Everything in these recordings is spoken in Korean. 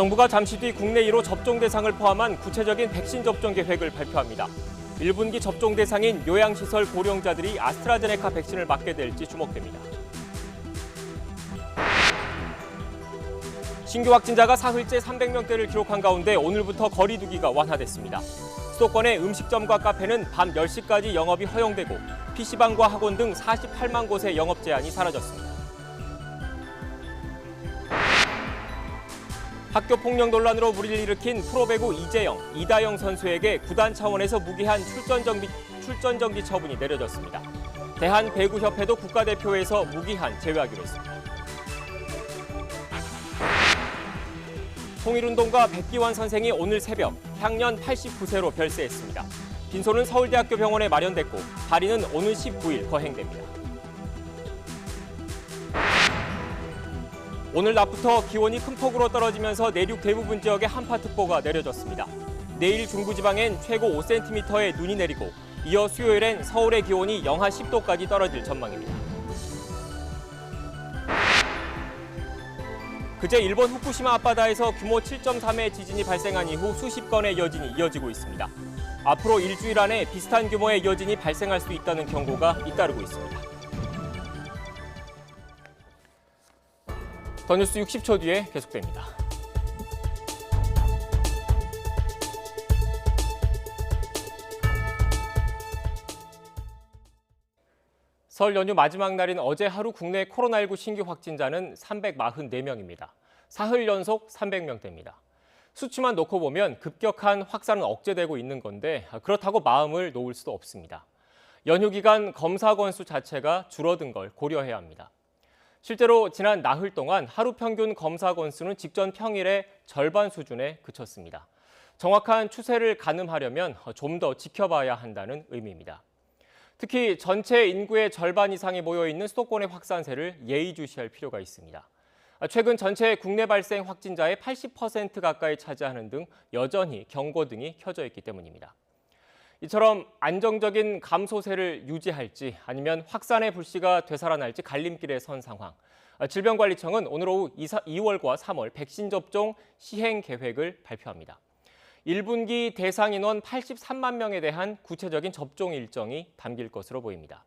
정부가 잠시 뒤 국내 1호 접종 대상을 포함한 구체적인 백신 접종 계획을 발표합니다. 1분기 접종 대상인 요양시설 고령자들이 아스트라제네카 백신을 맞게 될지 주목됩니다. 신규 확진자가 사흘째 300명대를 기록한 가운데 오늘부터 거리 두기가 완화됐습니다. 수도권의 음식점과 카페는 밤 10시까지 영업이 허용되고 PC방과 학원 등 48만 곳의 영업 제한이 사라졌습니다. 학교 폭력 논란으로 물의를 일으킨 프로배구 이재영, 이다영 선수에게 구단 차원에서 무기한 출전 정지 처분이 내려졌습니다. 대한배구협회도 국가대표에서 무기한 제외하기로 했습니다. 통일운동가 백기환 선생이 오늘 새벽 향년 89세로 별세했습니다. 빈소는 서울대학교 병원에 마련됐고 발인은 오는 19일 거행됩니다. 오늘 낮부터 기온이 큰 폭으로 떨어지면서 내륙 대부분 지역에 한파특보가 내려졌습니다. 내일 중부지방엔 최고 5cm의 눈이 내리고 이어 수요일엔 서울의 기온이 영하 10도까지 떨어질 전망입니다. 그제 일본 후쿠시마 앞바다에서 규모 7.3의 지진이 발생한 이후 수십 건의 여진이 이어지고 있습니다. 앞으로 일주일 안에 비슷한 규모의 여진이 발생할 수 있다는 경고가 잇따르고 있습니다. 더 뉴스 60초 뒤에 계속됩니다. 설 연휴 마지막 날인 어제 하루 국내 코로나19 신규 확진자는 344명입니다. 사흘 연속 300명대입니다. 수치만 놓고 보면 급격한 확산은 억제되고 있는 건데 그렇다고 마음을 놓을 수도 없습니다. 연휴 기간 검사 건수 자체가 줄어든 걸 고려해야 합니다. 실제로 지난 나흘 동안 하루 평균 검사 건수는 직전 평일의 절반 수준에 그쳤습니다. 정확한 추세를 가늠하려면 좀 더 지켜봐야 한다는 의미입니다. 특히 전체 인구의 절반 이상이 모여있는 수도권의 확산세를 예의주시할 필요가 있습니다. 최근 전체 국내 발생 확진자의 80% 가까이 차지하는 등 여전히 경고등이 켜져 있기 때문입니다. 이처럼 안정적인 감소세를 유지할지 아니면 확산의 불씨가 되살아날지 갈림길에 선 상황. 질병관리청은 오늘 오후 2월과 3월 백신 접종 시행 계획을 발표합니다. 1분기 대상 인원 83만 명에 대한 구체적인 접종 일정이 담길 것으로 보입니다.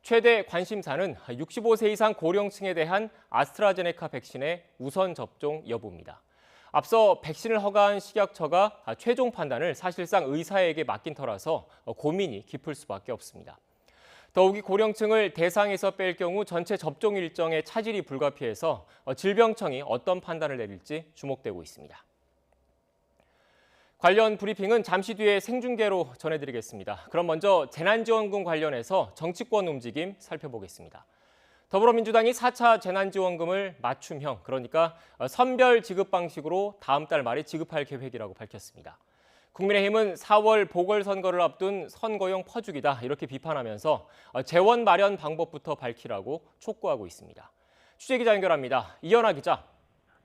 최대 관심사는 65세 이상 고령층에 대한 아스트라제네카 백신의 우선 접종 여부입니다. 앞서 백신을 허가한 식약처가 최종 판단을 사실상 의사에게 맡긴 터라서 고민이 깊을 수밖에 없습니다. 더욱이 고령층을 대상에서 뺄 경우 전체 접종 일정의 차질이 불가피해서 질병청이 어떤 판단을 내릴지 주목되고 있습니다. 관련 브리핑은 잠시 뒤에 생중계로 전해드리겠습니다. 그럼 먼저 재난지원금 관련해서 정치권 움직임 살펴보겠습니다. 더불어민주당이 4차 재난지원금을 맞춤형, 그러니까 선별 지급 방식으로 다음 달 말에 지급할 계획이라고 밝혔습니다. 국민의힘은 4월 보궐선거를 앞둔 선거용 퍼주기다 이렇게 비판하면서 재원 마련 방법부터 밝히라고 촉구하고 있습니다. 취재기자 연결합니다. 이연아 기자.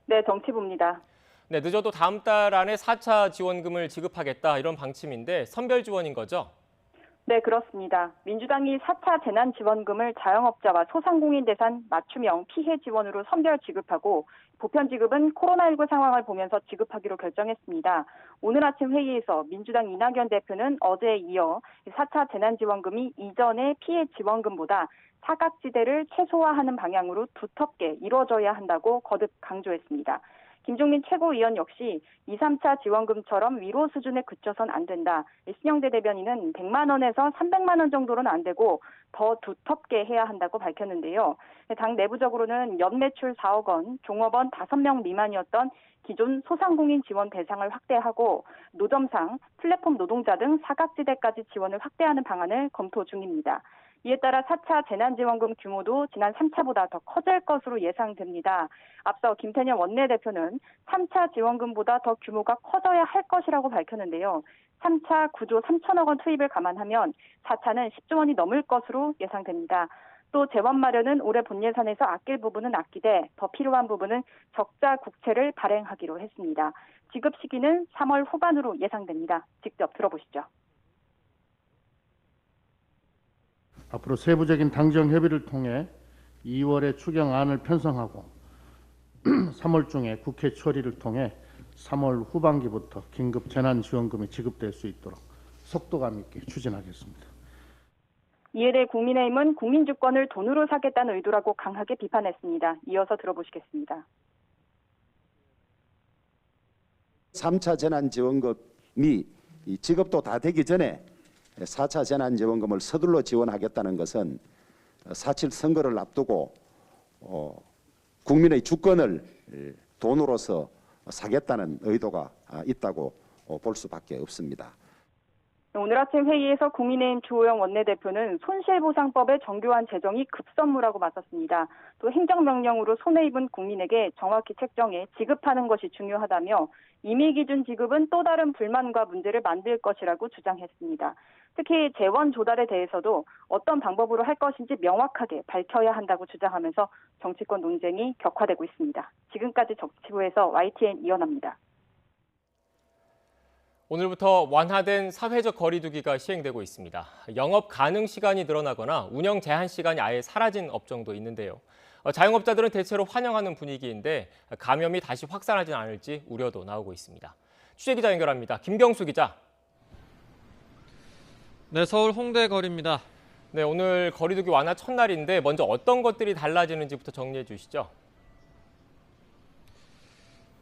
네, 정치부입니다. 네, 늦어도 다음 달 안에 4차 지원금을 지급하겠다 이런 방침인데 선별 지원인 거죠? 네, 그렇습니다. 민주당이 4차 재난지원금을 자영업자와 소상공인 대상 맞춤형 피해 지원으로 선별 지급하고 보편 지급은 코로나19 상황을 보면서 지급하기로 결정했습니다. 오늘 아침 회의에서 민주당 이낙연 대표는 어제에 이어 4차 재난지원금이 이전의 피해 지원금보다 사각지대를 최소화하는 방향으로 두텁게 이루어져야 한다고 거듭 강조했습니다. 김종민 최고위원 역시 2, 3차 지원금처럼 위로 수준에 그쳐선 안 된다. 신영대 대변인은 100만 원에서 300만 원 정도는 안 되고 더 두텁게 해야 한다고 밝혔는데요. 당 내부적으로는 연매출 4억 원, 종업원 5명 미만이었던 기존 소상공인 지원 대상을 확대하고 노점상, 플랫폼 노동자 등 사각지대까지 지원을 확대하는 방안을 검토 중입니다. 이에 따라 4차 재난지원금 규모도 지난 3차보다 더 커질 것으로 예상됩니다. 앞서 김태년 원내대표는 3차 지원금보다 더 규모가 커져야 할 것이라고 밝혔는데요. 3차 9조 3천억 원 투입을 감안하면 4차는 10조 원이 넘을 것으로 예상됩니다. 또 재원 마련은 올해 본 예산에서 아낄 부분은 아끼되 더 필요한 부분은 적자 국채를 발행하기로 했습니다. 지급 시기는 3월 후반으로 예상됩니다. 직접 들어보시죠. 앞으로 세부적인 당정 협의를 통해 2월에 추경안을 편성하고 3월 중에 국회 처리를 통해 3월 후반기부터 긴급 재난지원금이 지급될 수 있도록 속도감 있게 추진하겠습니다. 이에 대해 국민의힘은 국민주권을 돈으로 사겠다는 의도라고 강하게 비판했습니다. 이어서 들어보시겠습니다. 3차 재난지원금이 지급도 다 되기 전에 4차 재난지원금을 서둘러 지원하겠다는 것은 4.7 선거를 앞두고 국민의 주권을 돈으로서 사겠다는 의도가 있다고 볼 수밖에 없습니다. 오늘 아침 회의에서 국민의힘 주호영 원내대표는 손실보상법의 정교한 제정이 급선무라고 맞섰습니다. 또 행정명령으로 손해 입은 국민에게 정확히 책정해 지급하는 것이 중요하다며 임의기준 지급은 또 다른 불만과 문제를 만들 것이라고 주장했습니다. 특히 재원 조달에 대해서도 어떤 방법으로 할 것인지 명확하게 밝혀야 한다고 주장하면서 정치권 논쟁이 격화되고 있습니다. 지금까지 정치부에서 YTN 이현아입니다. 오늘부터 완화된 사회적 거리 두기가 시행되고 있습니다. 영업 가능 시간이 늘어나거나 운영 제한 시간이 아예 사라진 업종도 있는데요. 자영업자들은 대체로 환영하는 분위기인데 감염이 다시 확산하진 않을지 우려도 나오고 있습니다. 취재기자 연결합니다. 김경수 기자. 네, 서울 홍대 거리입니다. 네, 오늘 거리 두기 완화 첫날인데 먼저 어떤 것들이 달라지는지부터 정리해 주시죠.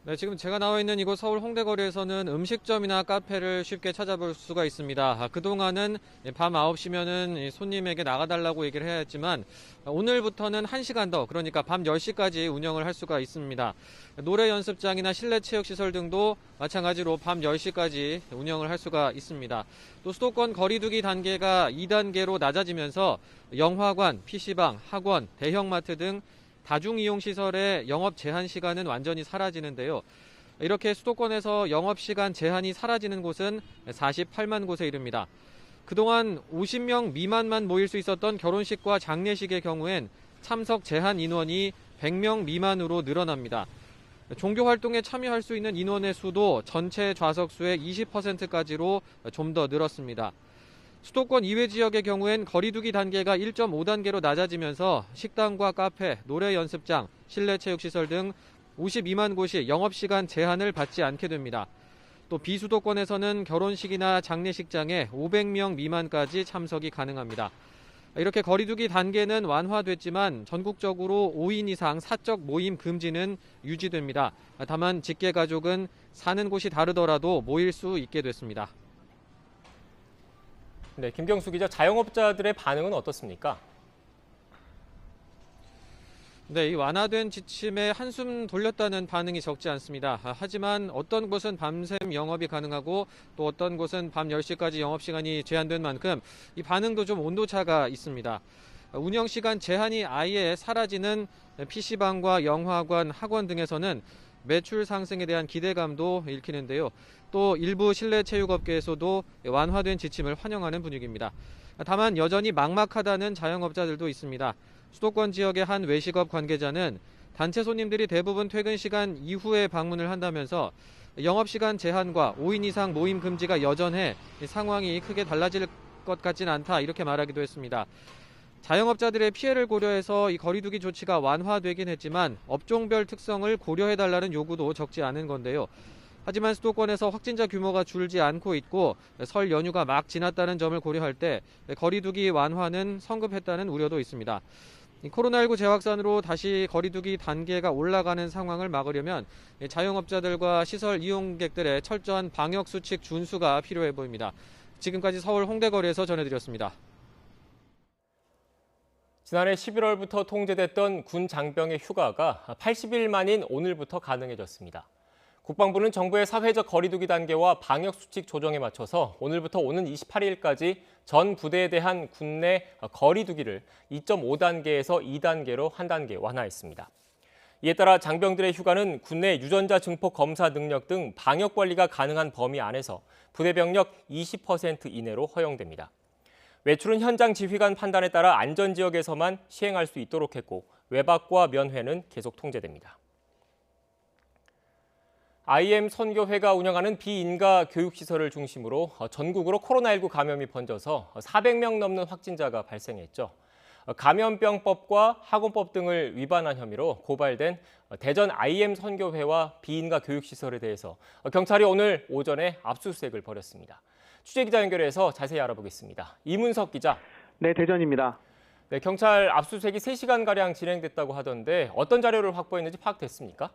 네, 지금 제가 나와 있는 이곳 서울 홍대 거리에서는 음식점이나 카페를 쉽게 찾아볼 수가 있습니다. 그동안은 밤 9시면은 손님에게 나가달라고 얘기를 해야 했지만 오늘부터는 1시간 더, 그러니까 밤 10시까지 운영을 할 수가 있습니다. 노래 연습장이나 실내 체육시설 등도 마찬가지로 밤 10시까지 운영을 할 수가 있습니다. 또 수도권 거리두기 단계가 2단계로 낮아지면서 영화관, PC방, 학원, 대형마트 등 다중이용시설의 영업 제한 시간은 완전히 사라지는데요. 이렇게 수도권에서 영업시간 제한이 사라지는 곳은 48만 곳에 이릅니다. 그동안 50명 미만만 모일 수 있었던 결혼식과 장례식의 경우엔 참석 제한 인원이 100명 미만으로 늘어납니다. 종교활동에 참여할 수 있는 인원의 수도 전체 좌석수의 20%까지로 좀 더 늘었습니다. 수도권 이외 지역의 경우엔 거리두기 단계가 1.5단계로 낮아지면서 식당과 카페, 노래 연습장, 실내 체육시설 등 52만 곳이 영업시간 제한을 받지 않게 됩니다. 또 비수도권에서는 결혼식이나 장례식장에 500명 미만까지 참석이 가능합니다. 이렇게 거리두기 단계는 완화됐지만 전국적으로 5인 이상 사적 모임 금지는 유지됩니다. 다만 직계가족은 사는 곳이 다르더라도 모일 수 있게 됐습니다. 네, 김경수 기자, 자영업자들의 반응은 어떻습니까? 네, 이 완화된 지침에 한숨 돌렸다는 반응이 적지 않습니다. 하지만 어떤 곳은 밤샘 영업이 가능하고 또 어떤 곳은 밤 10시까지 영업시간이 제한된 만큼 이 반응도 좀 온도차가 있습니다. 운영시간 제한이 아예 사라지는 PC방과 영화관, 학원 등에서는 매출 상승에 대한 기대감도 읽히는데요. 또 일부 실내 체육업계에서도 완화된 지침을 환영하는 분위기입니다. 다만 여전히 막막하다는 자영업자들도 있습니다. 수도권 지역의 한 외식업 관계자는 단체 손님들이 대부분 퇴근 시간 이후에 방문을 한다면서 영업시간 제한과 5인 이상 모임 금지가 여전해 상황이 크게 달라질 것 같진 않다, 이렇게 말하기도 했습니다. 자영업자들의 피해를 고려해서 이 거리두기 조치가 완화되긴 했지만 업종별 특성을 고려해달라는 요구도 적지 않은 건데요. 하지만 수도권에서 확진자 규모가 줄지 않고 있고 설 연휴가 막 지났다는 점을 고려할 때 거리두기 완화는 성급했다는 우려도 있습니다. 코로나19 재확산으로 다시 거리두기 단계가 올라가는 상황을 막으려면 자영업자들과 시설 이용객들의 철저한 방역수칙 준수가 필요해 보입니다. 지금까지 서울 홍대거리에서 전해드렸습니다. 지난해 11월부터 통제됐던 군 장병의 휴가가 80일 만인 오늘부터 가능해졌습니다. 국방부는 정부의 사회적 거리두기 단계와 방역수칙 조정에 맞춰서 오늘부터 오는 28일까지 전 부대에 대한 군내 거리두기를 2.5단계에서 2단계로 한 단계 완화했습니다. 이에 따라 장병들의 휴가는 군내 유전자 증폭 검사 능력 등 방역 관리가 가능한 범위 안에서 부대 병력 20% 이내로 허용됩니다. 외출은 현장 지휘관 판단에 따라 안전지역에서만 시행할 수 있도록 했고 외박과 면회는 계속 통제됩니다. IM 선교회가 운영하는 비인가 교육시설을 중심으로 전국으로 코로나19 감염이 번져서 400명 넘는 확진자가 발생했죠. 감염병법과 학원법 등을 위반한 혐의로 고발된 대전 IM 선교회와 비인가 교육시설에 대해서 경찰이 오늘 오전에 압수수색을 벌였습니다. 취재기자 연결해서 자세히 알아보겠습니다. 이문석 기자. 네, 대전입니다. 네, 경찰 압수수색이 3시간가량 진행됐다고 하던데 어떤 자료를 확보했는지 파악됐습니까?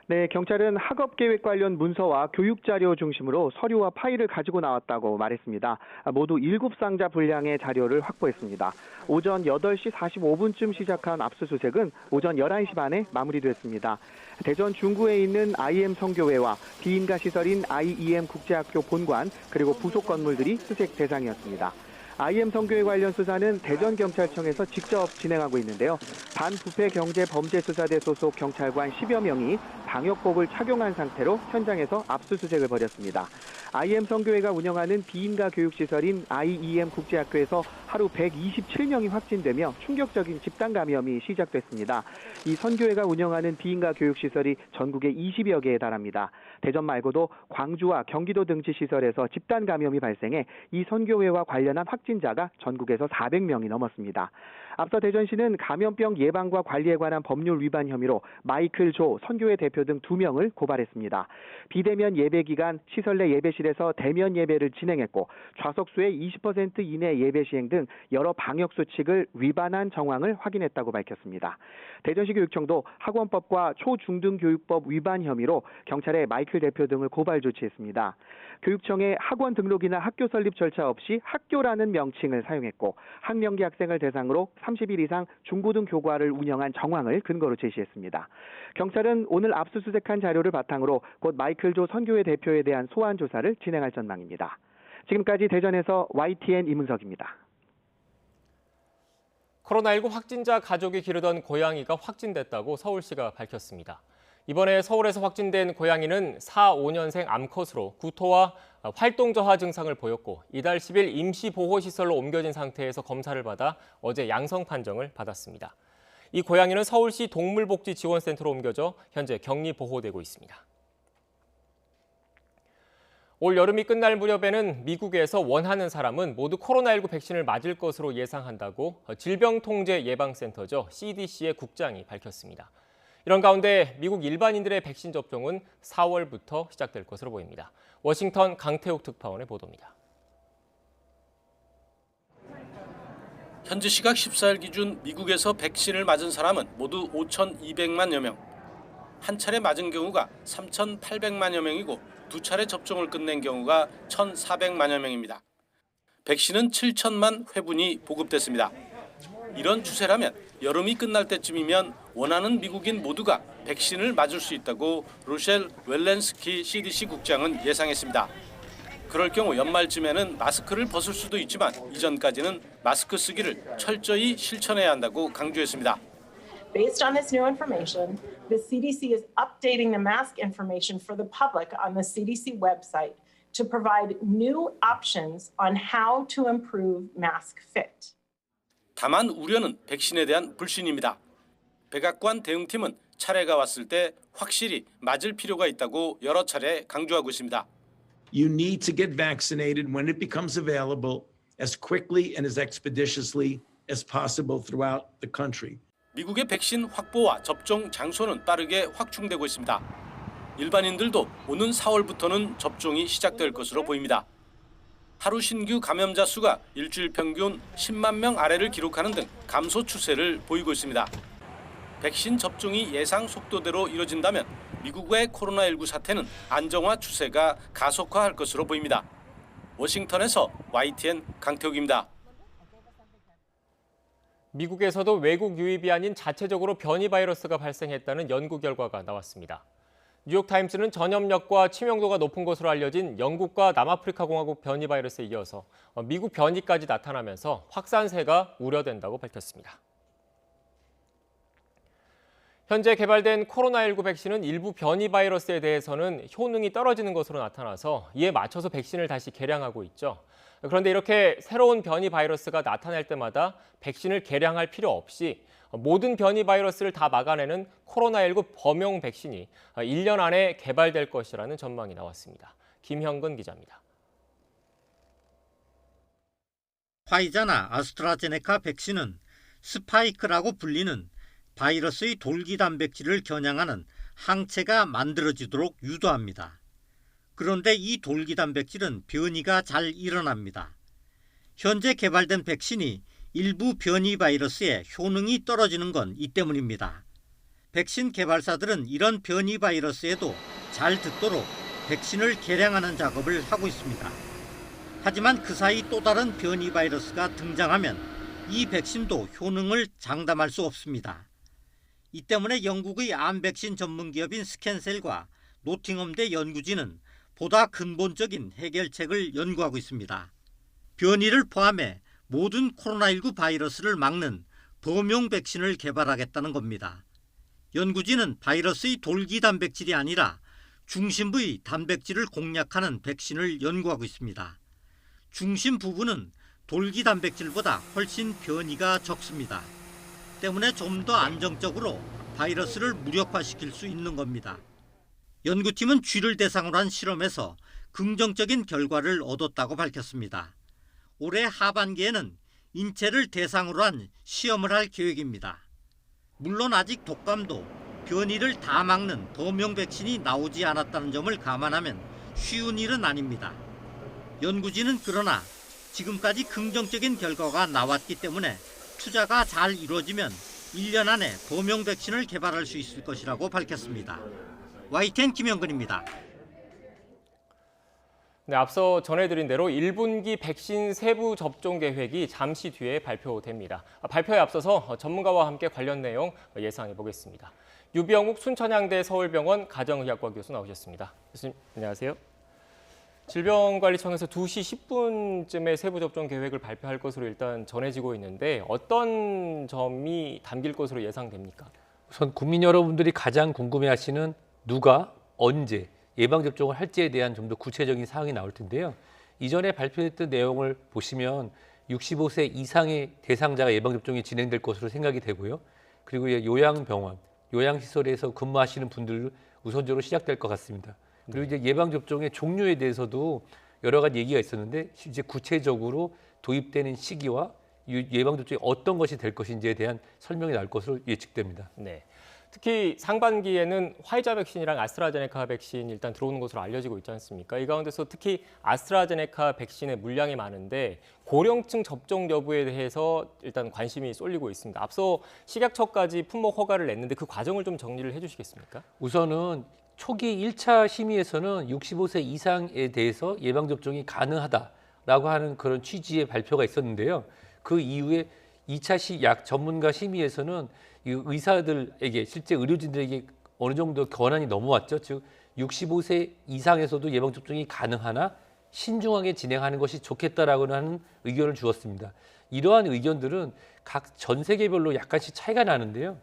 네, 경찰은 학업계획 관련 문서와 교육자료 중심으로 서류와 파일을 가지고 나왔다고 말했습니다. 모두 7상자 분량의 자료를 확보했습니다. 오전 8시 45분쯤 시작한 압수수색은 오전 11시 반에 마무리됐습니다. 대전 중구에 있는 IM 성교회와 비인가 시설인 IEM 국제학교 본관 그리고 부속 건물들이 수색 대상이었습니다. IM 성교회 관련 수사는 대전경찰청에서 직접 진행하고 있는데요. 반부패경제범죄수사대 소속 경찰관 10여 명이 방역복을 착용한 상태로 현장에서 압수수색을 벌였습니다. IM 성교회가 운영하는 비인가 교육시설인 IEM 국제학교에서 하루 127명이 확진되며 충격적인 집단 감염이 시작됐습니다. 이 선교회가 운영하는 비인가 교육시설이 전국에 20여 개에 달합니다. 대전 말고도 광주와 경기도 등지 시설에서 집단 감염이 발생해 이 선교회와 관련한 확진자가 전국에서 400명이 넘었습니다. 앞서 대전시는 감염병 예방과 관리에 관한 법률 위반 혐의로 마이클 조 선교회 대표 등 2명을 고발했습니다. 비대면 예배 기간 시설 내 예배실에서 대면 예배를 진행했고 좌석수의 20% 이내 예배 시행 등 여러 방역 수칙을 위반한 정황을 확인했다고 밝혔습니다. 대전시 교육청도 학원법과 초중등교육법 위반 혐의로 경찰에 마이클 대표 등을 고발 조치했습니다. 교육청의 학원 등록이나 학교 설립 절차 없이 학교라는 명칭을 사용했고 학령기 학생을 대상으로 30일 이상 중고등 교과를 운영한 정황을 근거로 제시했습니다. 경찰은 오늘 압수수색한 자료를 바탕으로 곧 마이클 조 선교회 대표에 대한 소환 조사를 진행할 전망입니다. 지금까지 대전에서 YTN 이문석입니다. 코로나19 확진자 가족이 기르던 고양이가 확진됐다고 서울시가 밝혔습니다. 이번에 서울에서 확진된 고양이는 4, 5년생 암컷으로 구토와 활동 저하 증상을 보였고 이달 10일 임시보호시설로 옮겨진 상태에서 검사를 받아 어제 양성 판정을 받았습니다. 이 고양이는 서울시 동물복지지원센터로 옮겨져 현재 격리 보호되고 있습니다. 올 여름이 끝날 무렵에는 미국에서 원하는 사람은 모두 코로나19 백신을 맞을 것으로 예상한다고 질병통제예방센터죠. CDC의 국장이 밝혔습니다. 이런 가운데 미국 일반인들의 백신 접종은 4월부터 시작될 것으로 보입니다. 워싱턴 강태욱 특파원의 보도입니다. 현지 시각 14일 기준 미국에서 백신을 맞은 사람은 모두 5,200만여 명. 한 차례 맞은 경우가 3,800만여 명이고 두 차례 접종을 끝낸 경우가 1,400만여 명입니다. 백신은 7천만 회분이 보급됐습니다. 이런 추세라면 여름이 끝날 때쯤이면 원하는 미국인 모두가 백신을 맞을 수 있다고 로셸 웰렌스키 CDC 국장은 예상했습니다. 그럴 경우 연말쯤에는 마스크를 벗을 수도 있지만 이전까지는 마스크 쓰기를 철저히 실천해야 한다고 강조했습니다. Based on this new information, the CDC is updating the mask information for the public on the CDC website to provide new options on how to improve mask fit. 다만 우려는 백신에 대한 불신입니다. 백악관 대응팀은 차례가 왔을 때 확실히 맞을 필요가 있다고 여러 차례 강조하고 있습니다. You need to get vaccinated when it becomes available as quickly and as expeditiously as possible throughout the country. 미국의 백신 확보와 접종 장소는 빠르게 확충되고 있습니다. 일반인들도 오는 4월부터는 접종이 시작될 것으로 보입니다. 하루 신규 감염자 수가 일주일 평균 10만 명 아래를 기록하는 등 감소 추세를 보이고 있습니다. 백신 접종이 예상 속도대로 이뤄진다면 미국의 코로나19 사태는 안정화 추세가 가속화할 것으로 보입니다. 워싱턴에서 YTN 강태욱입니다. 미국에서도 외국 유입이 아닌 자체적으로 변이 바이러스가 발생했다는 연구 결과가 나왔습니다. 뉴욕타임스는 전염력과 치명도가 높은 것으로 알려진 영국과 남아프리카 공화국 변이 바이러스에 이어서 미국 변이까지 나타나면서 확산세가 우려된다고 밝혔습니다. 현재 개발된 코로나19 백신은 일부 변이 바이러스에 대해서는 효능이 떨어지는 것으로 나타나서 이에 맞춰서 백신을 다시 개량하고 있죠. 그런데 이렇게 새로운 변이 바이러스가 나타날 때마다 백신을 개량할 필요 없이 모든 변이 바이러스를 다 막아내는 코로나19 범용 백신이 1년 안에 개발될 것이라는 전망이 나왔습니다. 김형근 기자입니다. 화이자나 아스트라제네카 백신은 스파이크라고 불리는 바이러스의 돌기 단백질을 겨냥하는 항체가 만들어지도록 유도합니다. 그런데 이 돌기 단백질은 변이가 잘 일어납니다. 현재 개발된 백신이 일부 변이 바이러스의 효능이 떨어지는 건 이 때문입니다. 백신 개발사들은 이런 변이 바이러스에도 잘 듣도록 백신을 개량하는 작업을 하고 있습니다. 하지만 그 사이 또 다른 변이 바이러스가 등장하면 이 백신도 효능을 장담할 수 없습니다. 이 때문에 영국의 암 백신 전문 기업인 스캔셀과 노팅엄대 연구진은 보다 근본적인 해결책을 연구하고 있습니다. 변이를 포함해 모든 코로나19 바이러스를 막는 범용 백신을 개발하겠다는 겁니다. 연구진은 바이러스의 돌기 단백질이 아니라 중심부의 단백질을 공략하는 백신을 연구하고 있습니다. 중심 부분은 돌기 단백질보다 훨씬 변이가 적습니다. 때문에 좀 더 안정적으로 바이러스를 무력화시킬 수 있는 겁니다. 연구팀은 쥐를 대상으로 한 실험에서 긍정적인 결과를 얻었다고 밝혔습니다. 올해 하반기에는 인체를 대상으로 한 시험을 할 계획입니다. 물론 아직 독감도 변이를 다 막는 범용 백신이 나오지 않았다는 점을 감안하면 쉬운 일은 아닙니다. 연구진은 그러나 지금까지 긍정적인 결과가 나왔기 때문에 투자가 잘 이루어지면 1년 안에 범용 백신을 개발할 수 있을 것이라고 밝혔습니다. YTN 김영근입니다. 네, 앞서 전해드린 대로 1분기 백신 세부 접종 계획이 잠시 뒤에 발표됩니다. 발표에 앞서서 전문가와 함께 관련 내용 예상해 보겠습니다. 유병욱 순천향대 서울병원 가정의학과 교수 나오셨습니다. 교수님, 안녕하세요. 질병관리청에서 2시 10분쯤에 세부 접종 계획을 발표할 것으로 일단 전해지고 있는데 어떤 점이 담길 것으로 예상됩니까? 우선 국민 여러분들이 가장 궁금해하시는 누가, 언제 예방접종을 할지에 대한 좀 더 구체적인 사항이 나올 텐데요. 이전에 발표했던 내용을 보시면 65세 이상의 대상자가 예방접종이 진행될 것으로 생각이 되고요. 그리고 요양병원, 요양시설에서 근무하시는 분들 우선적으로 시작될 것 같습니다. 그리고 이제 예방접종의 종류에 대해서도 여러 가지 얘기가 있었는데 이제 구체적으로 도입되는 시기와 예방접종이 어떤 것이 될 것인지에 대한 설명이 나올 것으로 예측됩니다. 네. 특히 상반기에는 화이자 백신이랑 아스트라제네카 백신 일단 들어오는 것으로 알려지고 있지 않습니까? 이 가운데서 특히 아스트라제네카 백신의 물량이 많은데 고령층 접종 여부에 대해서 일단 관심이 쏠리고 있습니다. 앞서 식약처까지 품목 허가를 냈는데 그 과정을 좀 정리를 해주시겠습니까? 우선은 초기 1차 심의에서는 65세 이상에 대해서 예방접종이 가능하다라고 하는 그런 취지의 발표가 있었는데요. 그 이후에 2차 약 전문가 심의에서는 이 의사들에게 실제 의료진들에게 어느 정도 권한이 넘어왔죠. 즉 65세 이상에서도 예방접종이 가능하나 신중하게 진행하는 것이 좋겠다라고 하는 의견을 주었습니다. 이러한 의견들은 각 전 세계별로 약간씩 차이가 나는데요.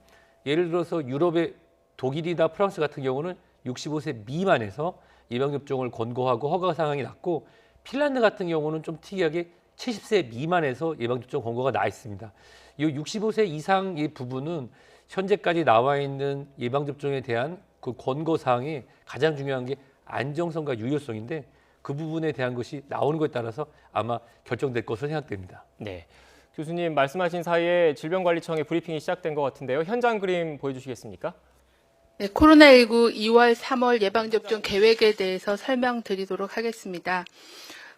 예를 들어서 유럽의 독일이나 프랑스 같은 경우는 65세 미만에서 예방접종을 권고하고 허가 상황이 났고 핀란드 같은 경우는 좀 특이하게 70세 미만에서 예방접종 권고가 나 있습니다. 이 65세 이상의 부분은 현재까지 나와 있는 예방접종에 대한 그 권고 사항이 가장 중요한 게 안정성과 유효성인데 그 부분에 대한 것이 나오는 것에 따라서 아마 결정될 것으로 생각됩니다. 네, 교수님 말씀하신 사이에 질병관리청의 브리핑이 시작된 것 같은데요. 현장 그림 보여주시겠습니까? 네, 코로나19 2월, 3월 예방접종 계획에 대해서 설명드리도록 하겠습니다.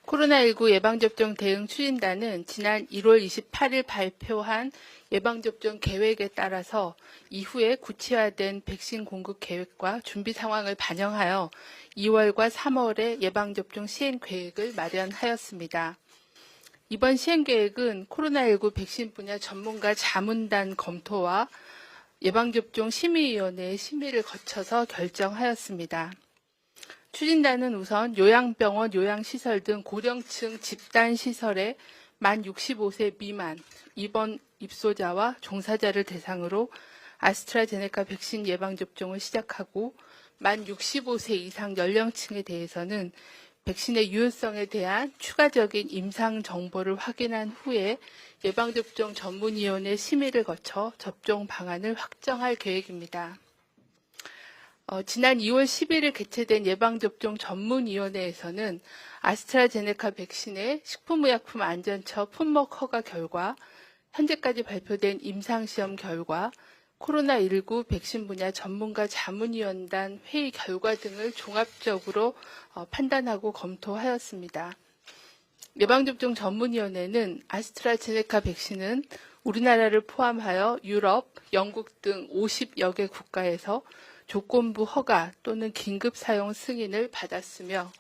코로나19 예방접종 대응 추진단은 지난 1월 28일 발표한 예방접종 계획에 따라서 이후에 구체화된 백신 공급 계획과 준비 상황을 반영하여 2월과 3월에 예방접종 시행 계획을 마련하였습니다. 이번 시행 계획은 코로나19 백신 분야 전문가 자문단 검토와 예방접종 심의위원회의 심의를 거쳐서 결정하였습니다. 추진단은 우선 요양병원, 요양시설 등 고령층 집단시설에 만 65세 미만 입원 입소자와 종사자를 대상으로 아스트라제네카 백신 예방접종을 시작하고 만 65세 이상 연령층에 대해서는 백신의 유효성에 대한 추가적인 임상 정보를 확인한 후에 예방접종 전문위원회 심의를 거쳐 접종 방안을 확정할 계획입니다. 지난 2월 11일 개최된 예방접종 전문위원회에서는 아스트라제네카 백신의 식품의약품안전처 품목 허가 결과 현재까지 발표된 임상시험 결과, 코로나19 백신 분야 전문가 자문위원단 회의 결과 등을 종합적으로 판단하고 검토하였습니다. 예방접종 전문위원회는 아스트라제네카 백신은 우리나라를 포함하여 유럽, 영국 등 50여 개 국가에서 조건부 허가 또는 긴급 사용 승인을 받았으며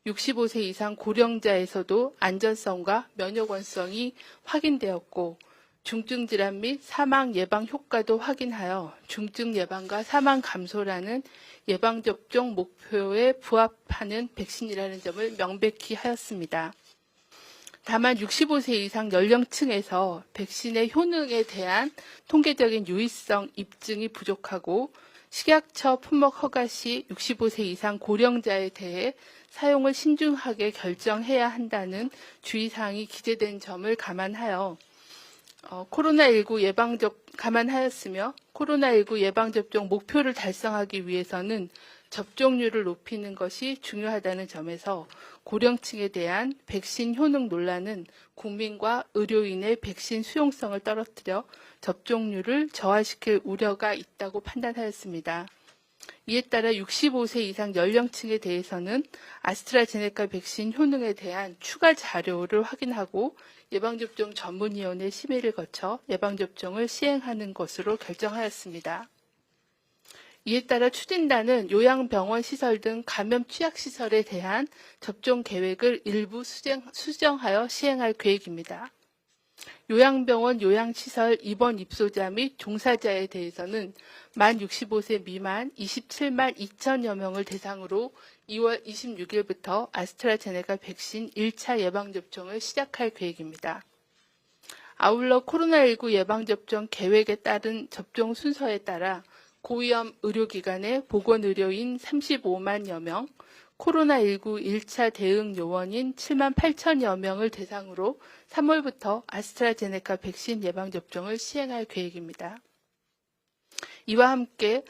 65세 이상 고령자에서도 안전성과 면역원성이 확인되었고 중증 질환 및 사망 예방 효과도 확인하여 중증 예방과 사망 감소라는 예방접종 목표에 부합하는 백신이라는 점을 명백히 하였습니다. 다만 65세 이상 연령층에서 백신의 효능에 대한 통계적인 유의성 입증이 부족하고 식약처 품목 허가 시 65세 이상 고령자에 대해 사용을 신중하게 결정해야 한다는 주의사항이 기재된 점을 감안하여 감안하였으며 코로나19 예방접종 목표를 달성하기 위해서는 접종률을 높이는 것이 중요하다는 점에서 고령층에 대한 백신 효능 논란은 국민과 의료인의 백신 수용성을 떨어뜨려 접종률을 저하시킬 우려가 있다고 판단하였습니다. 이에 따라 65세 이상 연령층에 대해서는 아스트라제네카 백신 효능에 대한 추가 자료를 확인하고 예방접종 전문위원회 심의를 거쳐 예방접종을 시행하는 것으로 결정하였습니다. 이에 따라 추진단은 요양병원 시설 등 감염 취약시설에 대한 접종 계획을 일부 수정하여 시행할 계획입니다. 요양병원, 요양시설 입원 입소자 및 종사자에 대해서는 만 65세 미만 27만 2천여 명을 대상으로 2월 26일부터 아스트라제네카 백신 1차 예방접종을 시작할 계획입니다. 아울러 코로나19 예방접종 계획에 따른 접종 순서에 따라 고위험 의료기관의 보건의료인 35만여 명, 코로나19 1차 대응 요원인 7만 8천여 명을 대상으로 3월부터 아스트라제네카 백신 예방접종을 시행할 계획입니다. 이와 함께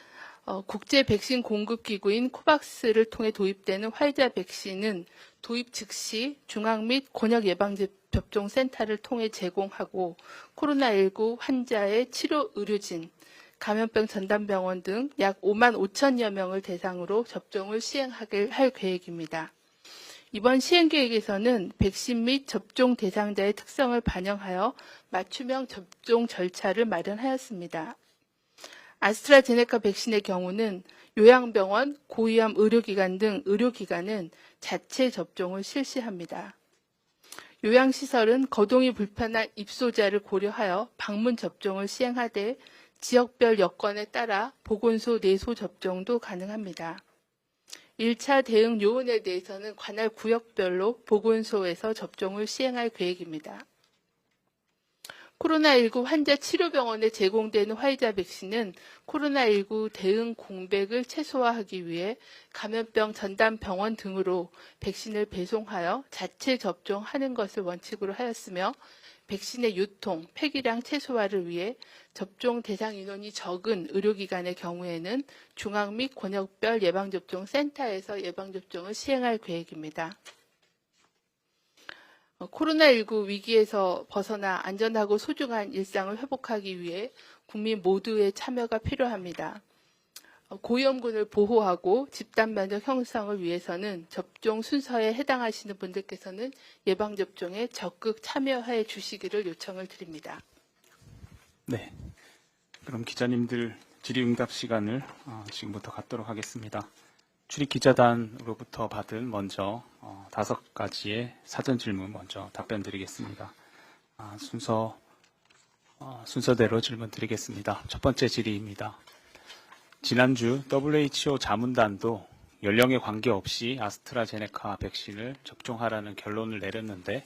국제 백신 공급 기구인 코박스를 통해 도입되는 화이자 백신은 도입 즉시 중앙 및 권역 예방접종센터를 통해 제공하고 코로나19 환자의 치료 의료진, 감염병 전담병원 등 약 5만 5천여 명을 대상으로 접종을 시행하길 할 계획입니다. 이번 시행 계획에서는 백신 및 접종 대상자의 특성을 반영하여 맞춤형 접종 절차를 마련하였습니다. 아스트라제네카 백신의 경우는 요양병원, 고위험 의료기관 등 의료기관은 자체 접종을 실시합니다. 요양시설은 거동이 불편한 입소자를 고려하여 방문 접종을 시행하되 지역별 여건에 따라 보건소 내소 접종도 가능합니다. 1차 대응 요원에 대해서는 관할 구역별로 보건소에서 접종을 시행할 계획입니다. 코로나19 환자 치료병원에 제공되는 화이자 백신은 코로나19 대응 공백을 최소화하기 위해 감염병 전담병원 등으로 백신을 배송하여 자체 접종하는 것을 원칙으로 하였으며 백신의 유통, 폐기량 최소화를 위해 접종 대상 인원이 적은 의료기관의 경우에는 중앙 및 권역별 예방접종센터에서 예방접종을 시행할 계획입니다. 코로나19 위기에서 벗어나 안전하고 소중한 일상을 회복하기 위해 국민 모두의 참여가 필요합니다. 고위험군을 보호하고 집단 면역 형성을 위해서는 접종 순서에 해당하시는 분들께서는 예방접종에 적극 참여해 주시기를 요청을 드립니다. 네, 그럼 기자님들 질의응답 시간을 지금부터 갖도록 하겠습니다. 출입기자단으로부터 받은 먼저 5가지의 사전 질문 먼저 답변 드리겠습니다. 순서대로 질문 드리겠습니다. 첫 번째 질의입니다. 지난주 WHO 자문단도 연령에 관계없이 아스트라제네카 백신을 접종하라는 결론을 내렸는데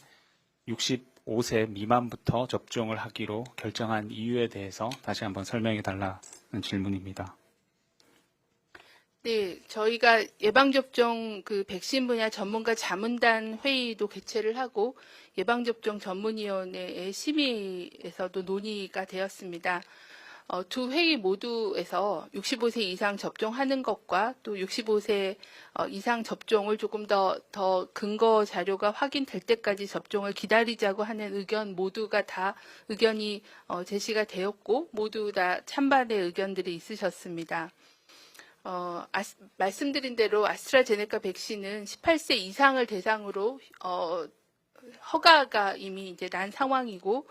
65세 미만부터 접종을 하기로 결정한 이유에 대해서 다시 한번 설명해 달라는 질문입니다. 네, 저희가 예방접종 백신 분야 전문가 자문단 회의도 개최를 하고 예방접종 전문위원회의 심의에서도 논의가 되었습니다. 두 회의 모두에서 65세 이상 접종하는 것과 또 65세 이상 접종을 조금 더 근거 자료가 확인될 때까지 접종을 기다리자고 하는 의견 모두가 다 의견이 제시가 되었고 모두 다 찬반의 의견들이 있으셨습니다. 말씀드린 대로 아스트라제네카 백신은 18세 이상을 대상으로 허가가 이미 이제 난 상황이고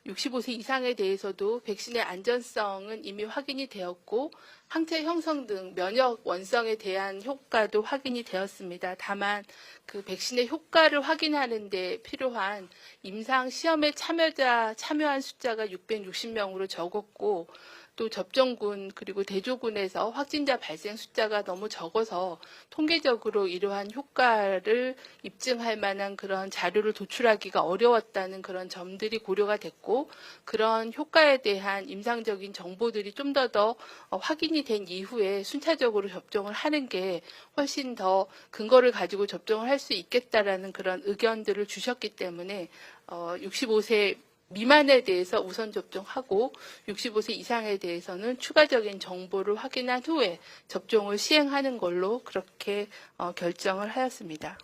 65세 이상에 대해서도 백신의 안전성은 이미 확인이 되었고 항체 형성 등 면역 원성에 대한 효과도 확인이 되었습니다. 다만 그 백신의 효과를 확인하는 데 필요한 임상 시험에 참여한 숫자가 660명으로 적었고 또 접종군 그리고 대조군에서 확진자 발생 숫자가 너무 적어서 통계적으로 이러한 효과를 입증할 만한 그런 자료를 도출하기가 어려웠다는 그런 점들이 고려가 됐고 그런 효과에 대한 임상적인 정보들이 좀 더 확인이 된 이후에 순차적으로 접종을 하는 게 훨씬 더 근거를 가지고 접종을 할 수 있겠다라는 그런 의견들을 주셨기 때문에 65세 미만에 대해서 우선 접종하고 65세 이상에 대해서는 추가적인 정보를 확인한 후에 접종을 시행하는 걸로 그렇게 결정을 하였습니다.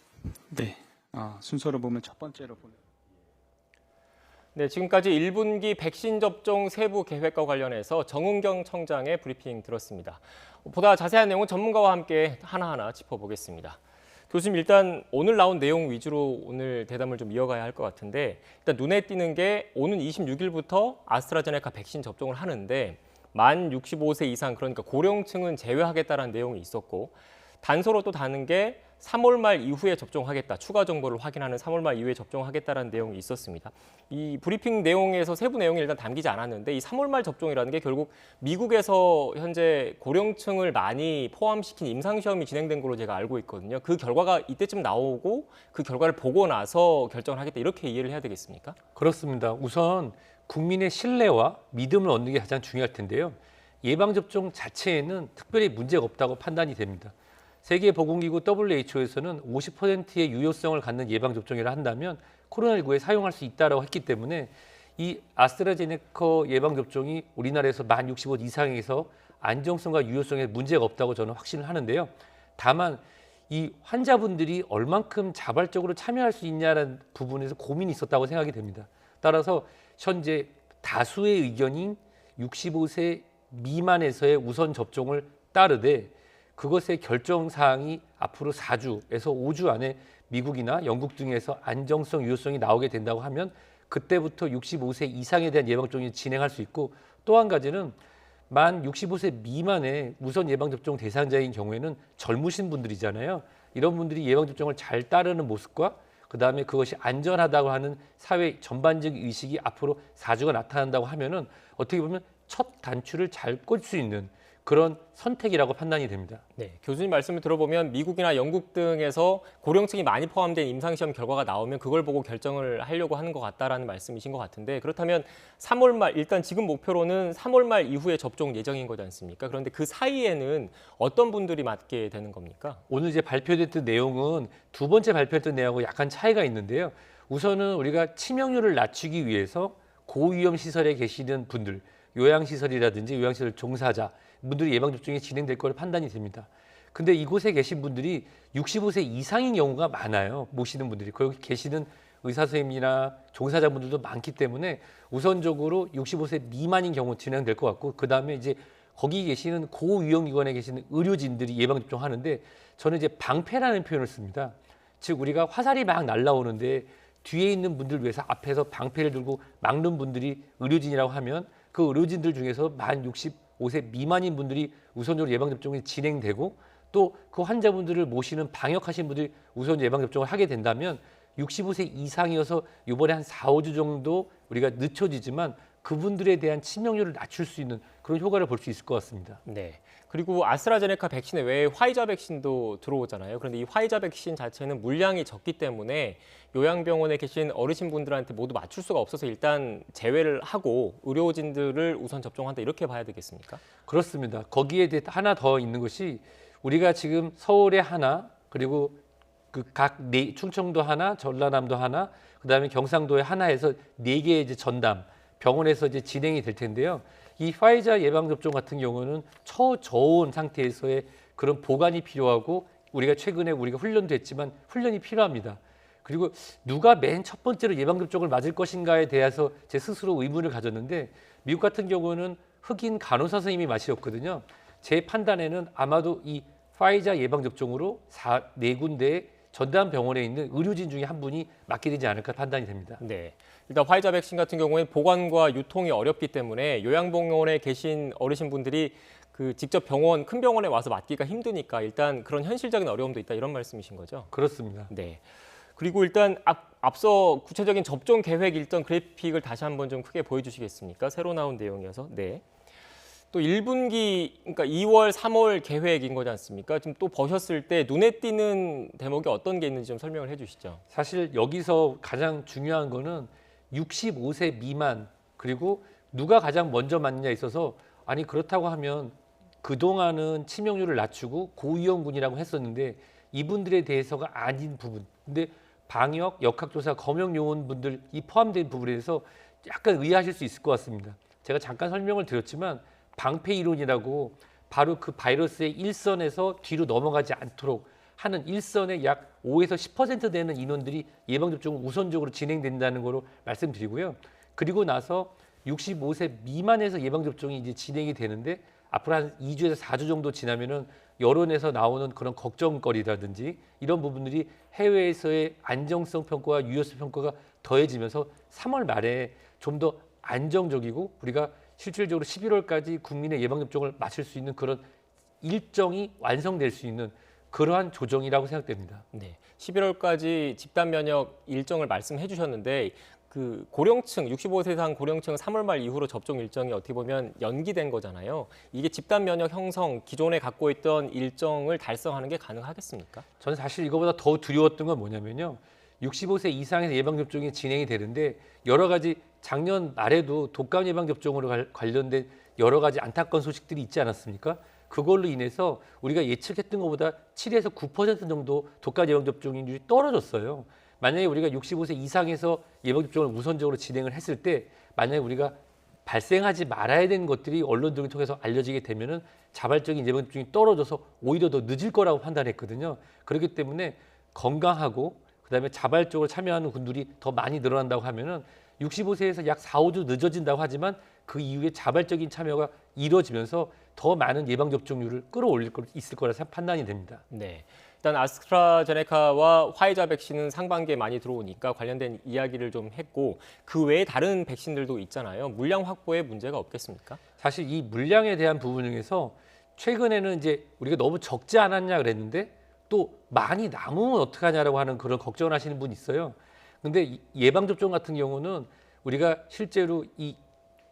네, 순서로 보면 첫 번째로 보는. 네, 지금까지 1분기 백신 접종 세부 계획과 관련해서 정은경 청장의 브리핑 들었습니다. 보다 자세한 내용은 전문가와 함께 하나하나 짚어보겠습니다. 교수님, 일단 오늘 나온 내용 위주로 오늘 대담을 좀 이어가야 할 것 같은데 일단 눈에 띄는 게 오는 26일부터 아스트라제네카 백신 접종을 하는데 만 65세 이상 그러니까 고령층은 제외하겠다는 내용이 있었고 단서로 또 다른 게 3월 말 이후에 접종하겠다. 추가 정보를 확인하는 3월 말 이후에 접종하겠다는 내용이 있었습니다. 이 브리핑 내용에서 세부 내용이 일단 담기지 않았는데 이 3월 말 접종이라는 게 결국 미국에서 현재 고령층을 많이 포함시킨 임상시험이 진행된 걸로 제가 알고 있거든요. 그 결과가 이때쯤 나오고 그 결과를 보고 나서 결정을 하겠다. 이렇게 이해를 해야 되겠습니까? 그렇습니다. 우선 국민의 신뢰와 믿음을 얻는 게 가장 중요할 텐데요. 예방접종 자체에는 특별히 문제가 없다고 판단이 됩니다. 세계보건기구 WHO에서는 50%의 유효성을 갖는 예방접종이라 한다면 코로나19에 사용할 수 있다고 했기 때문에 이 아스트라제네카 예방접종이 우리나라에서 만 65 이상에서 안정성과 유효성에 문제가 없다고 저는 확신을 하는데요. 다만 이 환자분들이 얼만큼 자발적으로 참여할 수 있냐는 부분에서 고민이 있었다고 생각이 됩니다. 따라서 현재 다수의 의견인 65세 미만에서의 우선 접종을 따르되 그것의 결정사항이 앞으로 4주에서 5주 안에 미국이나 영국 등에서 안정성, 유효성이 나오게 된다고 하면 그때부터 65세 이상에 대한 예방접종이 진행할 수 있고 또 한 가지는 만 65세 미만의 우선 예방접종 대상자인 경우에는 젊으신 분들이잖아요. 이런 분들이 예방접종을 잘 따르는 모습과 그다음에 그것이 안전하다고 하는 사회 전반적 의식이 앞으로 4주가 나타난다고 하면은 어떻게 보면 첫 단추를 잘 꽂을 수 있는 그런 선택이라고 판단이 됩니다. 네, 교수님 말씀을 들어보면 미국이나 영국 등에서 고령층이 많이 포함된 임상시험 결과가 나오면 그걸 보고 결정을 하려고 하는 것 같다라는 말씀이신 것 같은데 그렇다면 3월 말 일단 지금 목표로는 3월 말 이후에 접종 예정인 거지 않습니까? 그런데 그 사이에는 어떤 분들이 맞게 되는 겁니까? 오늘 이제 발표됐던 내용은 두 번째 발표했던 내용하고 약간 차이가 있는데요. 우선은 우리가 치명률을 낮추기 위해서 고위험 시설에 계시는 분들, 요양시설이라든지 요양시설 종사자 분들이 예방접종이 진행될 거로 판단이 됩니다. 근데 이곳에 계신 분들이 65세 이상인 경우가 많아요. 모시는 분들이. 거기 계시는 의사 선생님이나 종사자분들도 많기 때문에 우선적으로 65세 미만인 경우 진행될 것 같고 그다음에 이제 거기 계시는 고위험기관에 계시는 의료진들이 예방접종하는데 저는 이제 방패라는 표현을 씁니다. 즉 우리가 화살이 막 날아오는데 뒤에 있는 분들 위해서 앞에서 방패를 들고 막는 분들이 의료진이라고 하면 그 의료진들 중에서 만 65세 미만인 분들이 우선적으로 예방접종이 진행되고 또 그 환자분들을 모시는 방역하신 분들이 우선 예방접종을 하게 된다면 65세 이상이어서 이번에 한 4, 5주 정도 우리가 늦춰지지만 그분들에 대한 치명률을 낮출 수 있는 그런 효과를 볼 수 있을 것 같습니다. 네. 그리고 아스트라제네카 백신 외에 화이자 백신도 들어오잖아요. 그런데 이 화이자 백신 자체는 물량이 적기 때문에 요양병원에 계신 어르신분들한테 모두 맞출 수가 없어서 일단 제외를 하고 의료진들을 우선 접종한다 이렇게 봐야 되겠습니까? 그렇습니다. 거기에 대해 하나 더 있는 것이 우리가 지금 서울에 하나 그리고 그 각 충청도 하나, 전라남도 하나, 그다음에 경상도에 하나 해서 4개의 이제 전담 병원에서 이제 진행이 될 텐데요. 이 화이자 예방접종 같은 경우는 처저온 상태에서의 그런 보관이 필요하고 우리가 최근에 우리가 훈련도 했지만 훈련이 필요합니다. 그리고 누가 맨 첫 번째로 예방접종을 맞을 것인가에 대해서 제 스스로 의문을 가졌는데 미국 같은 경우는 흑인 간호사 선생님이 맞으셨거든요. 제 판단에는 아마도 이 화이자 예방접종으로 4군데의 전담 병원에 있는 의료진 중에 한 분이 맞게 되지 않을까 판단이 됩니다. 네. 일단 화이자 백신 같은 경우에 보관과 유통이 어렵기 때문에 요양병원에 계신 어르신분들이 그 직접 병원, 큰 병원에 와서 맞기가 힘드니까 일단 그런 현실적인 어려움도 있다 이런 말씀이신 거죠? 그렇습니다. 네. 그리고 일단 앞서 구체적인 접종 계획 일정 그래픽을 다시 한번 좀 크게 보여주시겠습니까? 새로 나온 내용이어서. 네. 또 1분기, 그러니까 2월, 3월 계획인 거지 않습니까? 지금 또 보셨을 때 눈에 띄는 대목이 어떤 게 있는지 좀 설명을 해주시죠. 사실 여기서 가장 중요한 거는 65세 미만 그리고 누가 가장 먼저 맞느냐에 있어서 아니 그렇다고 하면 그동안은 치명률을 낮추고 고위험군이라고 했었는데 이분들에 대해서가 아닌 부분. 근데 방역, 역학조사, 검역요원분들 이 포함된 부분에 대해서 약간 의아하실 수 있을 것 같습니다. 제가 잠깐 설명을 드렸지만 방패 이론이라고 바로 그 바이러스의 일선에서 뒤로 넘어가지 않도록 하는 일선의 약 5에서 10% 되는 인원들이 예방접종을 우선적으로 진행된다는 거로 말씀드리고요. 그리고 나서 65세 미만에서 예방접종이 이제 진행이 되는데 앞으로 한 2주에서 4주 정도 지나면은 여론에서 나오는 그런 걱정거리라든지 이런 부분들이 해외에서의 안정성 평가와 유효성 평가가 더해지면서 3월 말에 좀 더 안정적이고 우리가 실질적으로 11월까지 국민의 예방접종을 마칠 수 있는 그런 일정이 완성될 수 있는 그러한 조정이라고 생각됩니다. 네, 11월까지 집단 면역 일정을 말씀해 주셨는데 그 고령층, 65세 이상 고령층 3월 말 이후로 접종 일정이 어떻게 보면 연기된 거잖아요. 이게 집단 면역 형성, 기존에 갖고 있던 일정을 달성하는 게 가능하겠습니까? 저는 사실 이거보다 더 두려웠던 건 뭐냐면요. 65세 이상에서 예방접종이 진행이 되는데 여러 가지 작년 말에도 독감 예방접종으로 관련된 여러 가지 안타까운 소식들이 있지 않았습니까? 그걸로 인해서 우리가 예측했던 것보다 7에서 9% 정도 독감 예방접종률이 떨어졌어요. 만약에 우리가 65세 이상에서 예방접종을 우선적으로 진행을 했을 때 만약에 우리가 발생하지 말아야 되는 것들이 언론 등을 통해서 알려지게 되면은 자발적인 예방접종이 떨어져서 오히려 더 늦을 거라고 판단했거든요. 그렇기 때문에 건강하고 그다음에 자발적으로 참여하는 분들이 더 많이 늘어난다고 하면은 65세에서 약 4, 5주 늦어진다고 하지만 그 이후에 자발적인 참여가 이루어지면서 더 많은 예방접종률을 끌어올릴 수 있을 거라 판단이 됩니다. 네. 일단 아스트라제네카와 화이자 백신은 상반기에 많이 들어오니까 관련된 이야기를 좀 했고 그 외에 다른 백신들도 있잖아요. 물량 확보에 문제가 없겠습니까? 사실 이 물량에 대한 부분 중에서 최근에는 이제 우리가 너무 적지 않았냐 그랬는데 또 많이 남으면 어떡하냐라고 하는 그런 걱정을 하시는 분이 있어요. 근데 예방접종 같은 경우는 우리가 실제로 이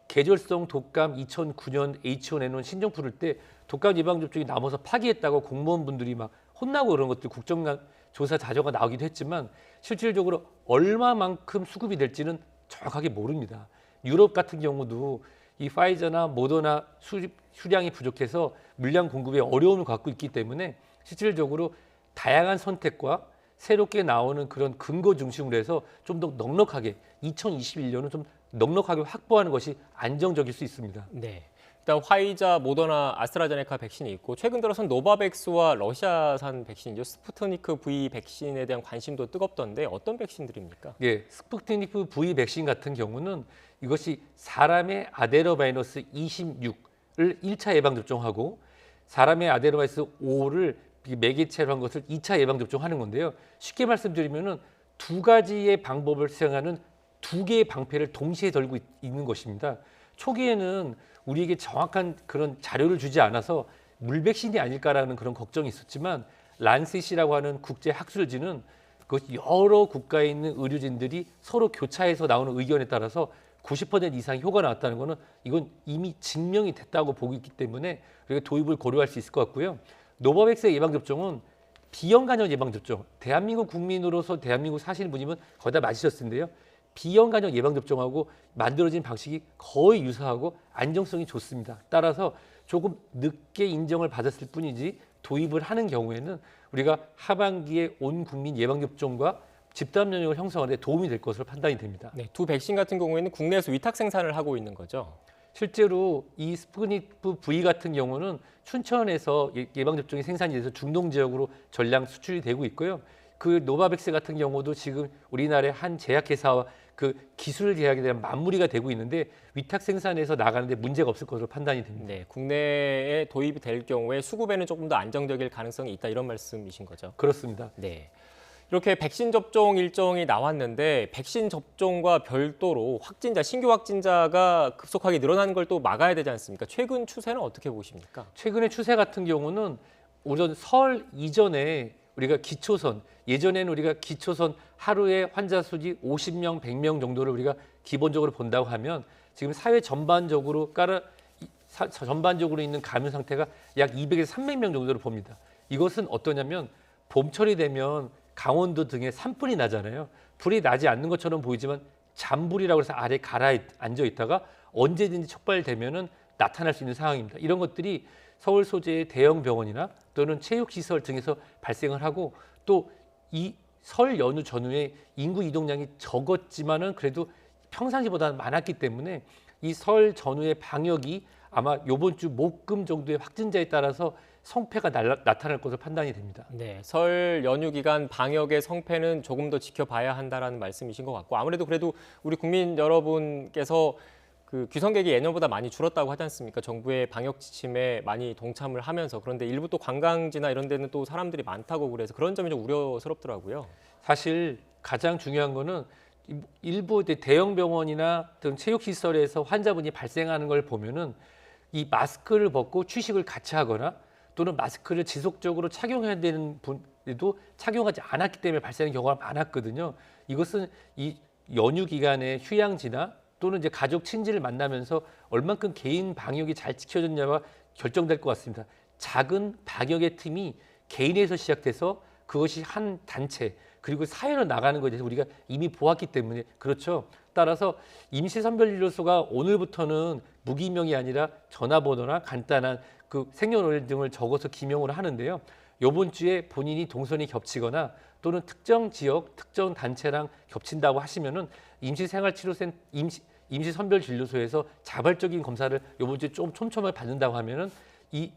계절성 독감 2009년 H1N1 신종 풀을 때 독감 예방접종이 남아서 파기했다고 공무원분들이 막 혼나고 그런 것들 국정조사 자료가 나오기도 했지만 실질적으로 얼마만큼 수급이 될지는 정확하게 모릅니다. 유럽 같은 경우도 이 파이저나 모더나 수량이 부족해서 물량 공급에 어려움을 갖고 있기 때문에 실질적으로 다양한 선택과 새롭게 나오는 그런 근거 중심으로 해서 좀 더 넉넉하게 2021년은 좀 넉넉하게 확보하는 것이 안정적일 수 있습니다. 네. 일단 화이자, 모더나, 아스트라제네카 백신이 있고 최근 들어선 노바백스와 러시아산 백신이죠. 스푸트니크 V 백신에 대한 관심도 뜨겁던데 어떤 백신들입니까? 네, 스푸트니크 V 백신 같은 경우는 이것이 사람의 아데노바이러스 26을 1차 예방접종하고 사람의 아데노바이러스 5를 매개체로 한 것을 2차 예방접종하는 건데요. 쉽게 말씀드리면은 두 가지의 방법을 사용하는 두 개의 방패를 동시에 들고 있는 것입니다. 초기에는 우리에게 정확한 그런 자료를 주지 않아서 물백신이 아닐까라는 그런 걱정이 있었지만 란셋이라고 하는 국제 학술지는 그 여러 국가에 있는 의료진들이 서로 교차해서 나오는 의견에 따라서 90% 이상 효과가 나왔다는 것은 이건 이미 증명이 됐다고 보고 있기 때문에 우리가 도입을 고려할 수 있을 것 같고요. 노바백스의 예방접종은 비형간염 예방접종, 대한민국 국민으로서 대한민국 사시는 분이면 거의 다 맞으셨을 텐데요. 비형간염 예방접종하고 만들어진 방식이 거의 유사하고 안정성이 좋습니다. 따라서 조금 늦게 인정을 받았을 뿐이지 도입을 하는 경우에는 우리가 하반기에 온 국민 예방접종과 집단 면역을 형성하는 데 도움이 될 것으로 판단이 됩니다. 네, 두 백신 같은 경우에는 국내에서 위탁 생산을 하고 있는 거죠? 실제로 이 스푸니크 V 같은 경우는 춘천에서 예방접종이 생산이 돼서 중동 지역으로 전량 수출이 되고 있고요. 그 노바백스 같은 경우도 지금 우리나라의 한 제약회사와 그 기술 계약에 대한 맞물이가 되고 있는데 위탁 생산에서 나가는데 문제가 없을 것으로 판단이 됩니다. 네, 국내에 도입이 될 경우에 수급에는 조금 더 안정적일 가능성이 있다 이런 말씀이신 거죠? 그렇습니다. 네. 이렇게 백신 접종 일정이 나왔는데 백신 접종과 별도로 확진자, 신규 확진자가 급속하게 늘어나는 걸 또 막아야 되지 않습니까? 최근 추세는 어떻게 보십니까? 최근의 추세 같은 경우는 우선 설 이전에 우리가 기초선, 예전에는 우리가 기초선 하루에 환자 수지 50명, 100명 정도를 우리가 기본적으로 본다고 하면 지금 사회 전반적으로 전반적으로 있는 감염 상태가 약 200에서 300명 정도로 봅니다. 이것은 어떠냐면 봄철이 되면 강원도 등에 산불이 나잖아요. 불이 나지 않는 것처럼 보이지만 잔불이라고 해서 아래 가라앉아 있다가 언제든지 촉발되면은 나타날 수 있는 상황입니다. 이런 것들이 서울 소재의 대형 병원이나 또는 체육시설 등에서 발생을 하고 또 이 설 연휴 전후에 인구 이동량이 적었지만은 그래도 평상시보다는 많았기 때문에 이 설 전후의 방역이 아마 이번 주 목금 정도의 확진자에 따라서 성패가 나타날 것으로 판단이 됩니다. 네, 설 연휴 기간 방역의 성패는 조금 더 지켜봐야 한다라는 말씀이신 것 같고 아무래도 그래도 우리 국민 여러분께서 그 귀성객이 예년보다 많이 줄었다고 하지 않습니까? 정부의 방역 지침에 많이 동참을 하면서 그런데 일부 또 관광지나 이런 데는 또 사람들이 많다고 그래서 그런 점이 좀 우려스럽더라고요. 사실 가장 중요한 거는 일부 대형 병원이나 또는 체육시설에서 환자분이 발생하는 걸 보면은 이 마스크를 벗고 취식을 같이 하거나 또는 마스크를 지속적으로 착용해야 되는 분들도 착용하지 않았기 때문에 발생하는 경우가 많았거든요. 이것은 이 연휴 기간에 휴양지나 또는 이제 가족 친지를 만나면서 얼만큼 개인 방역이 잘 지켜졌냐가 결정될 것 같습니다. 작은 방역의 틈이 개인에서 시작돼서 그것이 한 단체 그리고 사회로 나가는 것에 대해서 우리가 이미 보았기 때문에 그렇죠. 따라서 임시선별진료소가 오늘부터는 무기명이 아니라 전화번호나 간단한 그 생년월일 등을 적어서 기명을 하는데요. 이번 주에 본인이 동선이 겹치거나 또는 특정 지역, 특정 단체랑 겹친다고 하시면은 임시선별진료소에서 자발적인 검사를 이번 주에 좀 촘촘하게 받는다고 하면은 이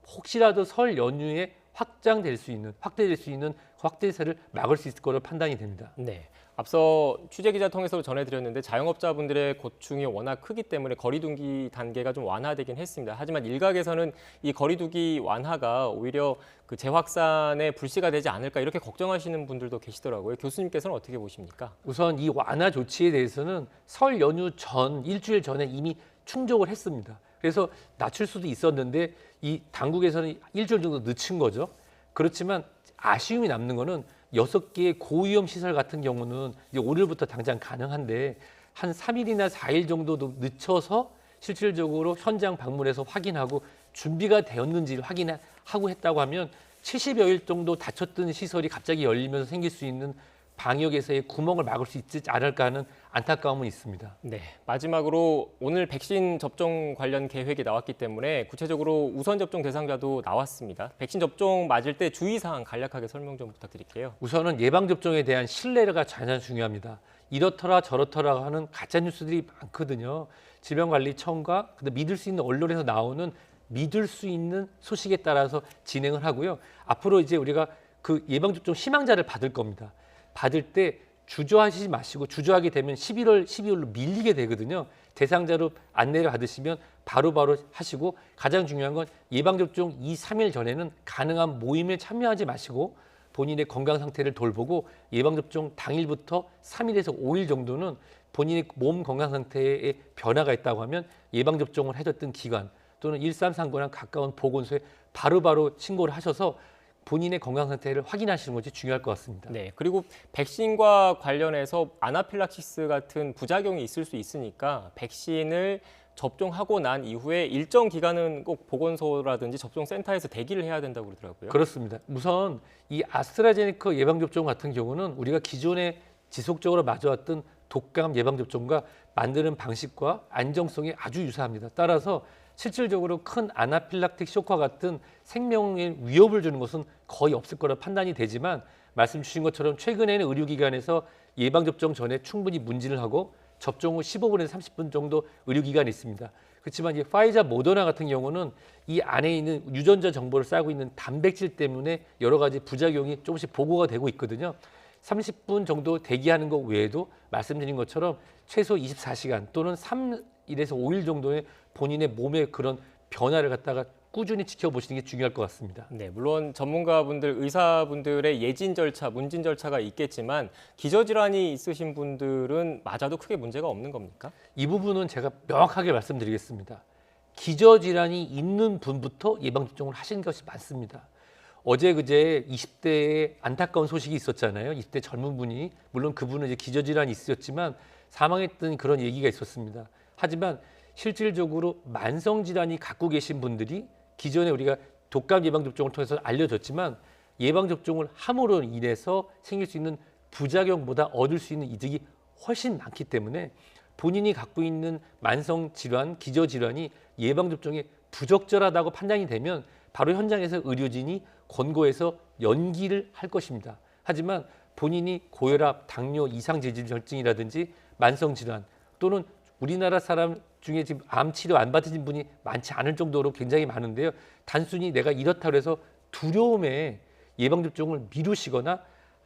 혹시라도 설 연휴에 확대될 수 있는 확대세를 막을 수 있을 거로 판단이 됩니다. 네. 앞서 취재기자 통해서 전해드렸는데 자영업자분들의 고충이 워낙 크기 때문에 거리두기 단계가 좀 완화되긴 했습니다. 하지만 일각에서는 이 거리두기 완화가 오히려 그 재확산에 불씨가 되지 않을까 이렇게 걱정하시는 분들도 계시더라고요. 교수님께서는 어떻게 보십니까? 우선 이 완화 조치에 대해서는 설 연휴 전 일주일 전에 이미 충족을 했습니다. 그래서 낮출 수도 있었는데 이 당국에서는 일주일 정도 늦춘 거죠. 그렇지만 아쉬움이 남는 거는 6개의 고위험 시설 같은 경우는 이제 오늘부터 당장 가능한데 한 3일이나 4일 정도도 늦춰서 실질적으로 현장 방문해서 확인하고 준비가 되었는지를 확인하고 했다고 하면 70여일 정도 닫혔던 시설이 갑자기 열리면서 생길 수 있는 방역에서의 구멍을 막을 수 있지 않을까 하는 안타까움은 있습니다. 네, 마지막으로 오늘 백신 접종 관련 계획이 나왔기 때문에 구체적으로 우선 접종 대상자도 나왔습니다. 백신 접종 맞을 때 주의사항 간략하게 설명 좀 부탁드릴게요. 우선은 예방접종에 대한 신뢰가 가장 중요합니다. 이렇더라 저렇더라 하는 가짜 뉴스들이 많거든요. 질병관리청과 믿을 수 있는 언론에서 나오는 믿을 수 있는 소식에 따라서 진행을 하고요. 앞으로 이제 우리가 그 예방접종 희망자를 받을 겁니다. 받을 때 주저하시지 마시고 주저하게 되면 12월로 밀리게 되거든요. 대상자로 안내를 받으시면 바로바로 하시고 가장 중요한 건 예방접종 2, 3일 전에는 가능한 모임에 참여하지 마시고 본인의 건강 상태를 돌보고 예방접종 당일부터 3일에서 5일 정도는 본인의 몸 건강 상태에 변화가 있다고 하면 예방접종을 해줬던 기관 또는 1339랑 가까운 보건소에 바로바로 신고를 하셔서 본인의 건강 상태를 확인하시는 것이 중요할 것 같습니다. 네, 그리고 백신과 관련해서 아나필락시스 같은 부작용이 있을 수 있으니까 백신을 접종하고 난 이후에 일정 기간은 꼭 보건소라든지 접종센터에서 대기를 해야 된다고 그러더라고요. 그렇습니다. 우선 이 아스트라제네카 예방접종 같은 경우는 우리가 기존에 지속적으로 맞아왔던 독감 예방접종과 만드는 방식과 안정성이 아주 유사합니다. 따라서 실질적으로 큰 아나필락틱 쇼크와 같은 생명에 위협을 주는 것은 거의 없을 거라 판단이 되지만 말씀 주신 것처럼 최근에는 의료기관에서 예방접종 전에 충분히 문진을 하고 접종 후 15분에서 30분 정도 의료기관이 있습니다. 그렇지만 이제 파이자, 모더나 같은 경우는 이 안에 있는 유전자 정보를 쌓고 있는 단백질 때문에 여러 가지 부작용이 조금씩 보고가 되고 있거든요. 30분 정도 대기하는 것 외에도 말씀드린 것처럼 최소 24시간 또는 3일에서 5일 정도의 본인의 몸의 그런 변화를 갖다가 꾸준히 지켜보시는 게 중요할 것 같습니다. 네, 물론 전문가분들, 의사분들의 예진 절차, 문진 절차가 있겠지만 기저질환이 있으신 분들은 맞아도 크게 문제가 없는 겁니까? 이 부분은 제가 명확하게 말씀드리겠습니다. 기저질환이 있는 분부터 예방접종을 하신 것이 많습니다. 어제 그제 20대에 안타까운 소식이 있었잖아요. 20대 젊은 분이, 물론 그분은 이제 기저질환이 있었지만 사망했던 그런 얘기가 있었습니다. 하지만 실질적으로 만성질환이 갖고 계신 분들이 기존에 우리가 독감 예방접종을 통해서 알려졌지만 예방접종을 함으로 인해서 생길 수 있는 부작용보다 얻을 수 있는 이득이 훨씬 많기 때문에 본인이 갖고 있는 만성질환, 기저질환이 예방접종에 부적절하다고 판단이 되면 바로 현장에서 의료진이 권고해서 연기를 할 것입니다. 하지만 본인이 고혈압, 당뇨, 이상지질혈증이라든지 만성질환 또는 우리나라 사람 중에 지금 암 치료 안 받으신 분이 많지 않을 정도로 굉장히 많은데요. 단순히 내가 이렇다고 해서 두려움에 예방접종을 미루시거나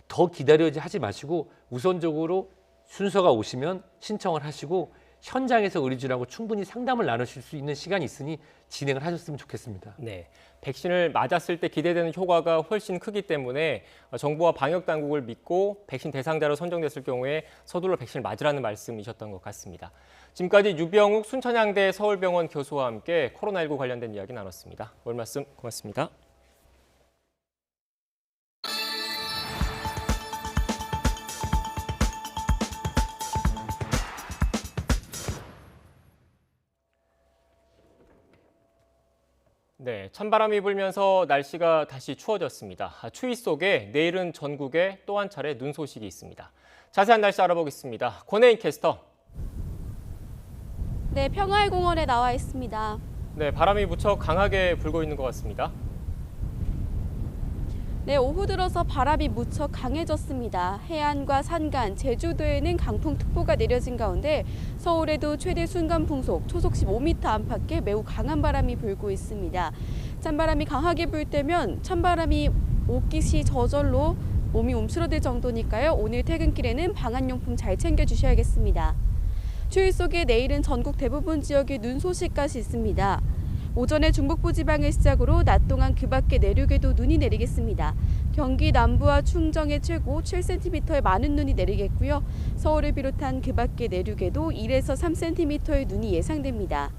더 기다려야지 하지 마시고 우선적으로 순서가 오시면 신청을 하시고 현장에서 의료진하고 충분히 상담을 나누실 수 있는 시간이 있으니 진행을 하셨으면 좋겠습니다. 네, 백신을 맞았을 때 기대되는 효과가 훨씬 크기 때문에 정부와 방역 당국을 믿고 백신 대상자로 선정됐을 경우에 서둘러 백신을 맞으라는 말씀이셨던 것 같습니다. 지금까지 유병욱 순천향대 서울병원 교수와 함께 코로나19 관련된 이야기 나눴습니다. 오늘 말씀 고맙습니다. 네, 찬바람이 불면서 날씨가 다시 추워졌습니다. 추위 속에 내일은 전국에 또 한 차례 눈 소식이 있습니다. 자세한 날씨 알아보겠습니다. 권혜인 캐스터. 네, 평화의 공원에 나와 있습니다. 네, 바람이 무척 강하게 불고 있는 것 같습니다. 네, 오후 들어서 바람이 무척 강해졌습니다. 해안과 산간, 제주도에는 강풍특보가 내려진 가운데 서울에도 최대 순간 풍속 초속 15m 안팎의 매우 강한 바람이 불고 있습니다. 찬바람이 강하게 불 때면 찬바람이 오기 시 저절로 몸이 움츠러들 정도니까요. 오늘 퇴근길에는 방한용품 잘 챙겨주셔야겠습니다. 추위 속에 내일은 전국 대부분 지역에 눈 소식까지 있습니다. 오전에 중북부 지방을 시작으로 낮 동안 그 밖의 내륙에도 눈이 내리겠습니다. 경기 남부와 충청의 최고 7cm의 많은 눈이 내리겠고요. 서울을 비롯한 그 밖의 내륙에도 1에서 3cm의 눈이 예상됩니다.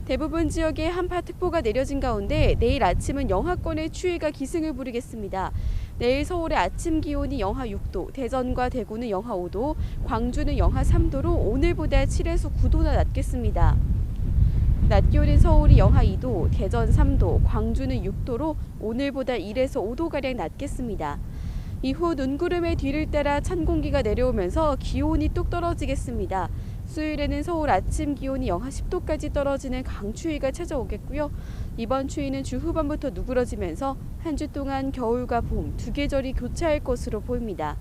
대부분 지역에 한파특보가 내려진 가운데 내일 아침은 영하권의 추위가 기승을 부리겠습니다. 내일 서울의 아침 기온이 영하 6도, 대전과 대구는 영하 5도, 광주는 영하 3도로 오늘보다 7에서 9도나 낮겠습니다. 낮 기온인 서울이 영하 2도, 대전 3도, 광주는 6도로 오늘보다 1에서 5도가량 낮겠습니다. 이후 눈구름의 뒤를 따라 찬 공기가 내려오면서 기온이 뚝 떨어지겠습니다. 수요일에는 서울 아침 기온이 영하 10도까지 떨어지는 강추위가 찾아오겠고요. 이번 추위는 주 후반부터 누그러지면서 한 주 동안 겨울과 봄 두 계절이 교차할 것으로 보입니다.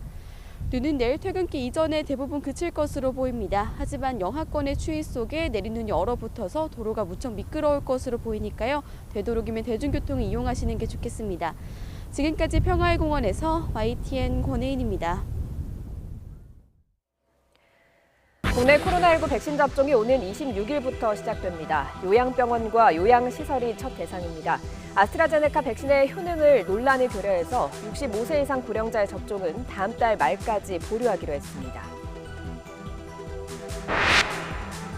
눈은 내일 퇴근길 이전에 대부분 그칠 것으로 보입니다. 하지만 영하권의 추위 속에 내린 눈이 얼어붙어서 도로가 무척 미끄러울 것으로 보이니까요. 되도록이면 대중교통을 이용하시는 게 좋겠습니다. 지금까지 평화의 공원에서 YTN 권혜인입니다. 국내 코로나19 백신 접종이 오는 26일부터 시작됩니다. 요양병원과 요양시설이 첫 대상입니다. 아스트라제네카 백신의 효능을 논란이 고려해서 65세 이상 고령자의 접종은 다음 달 말까지 보류하기로 했습니다.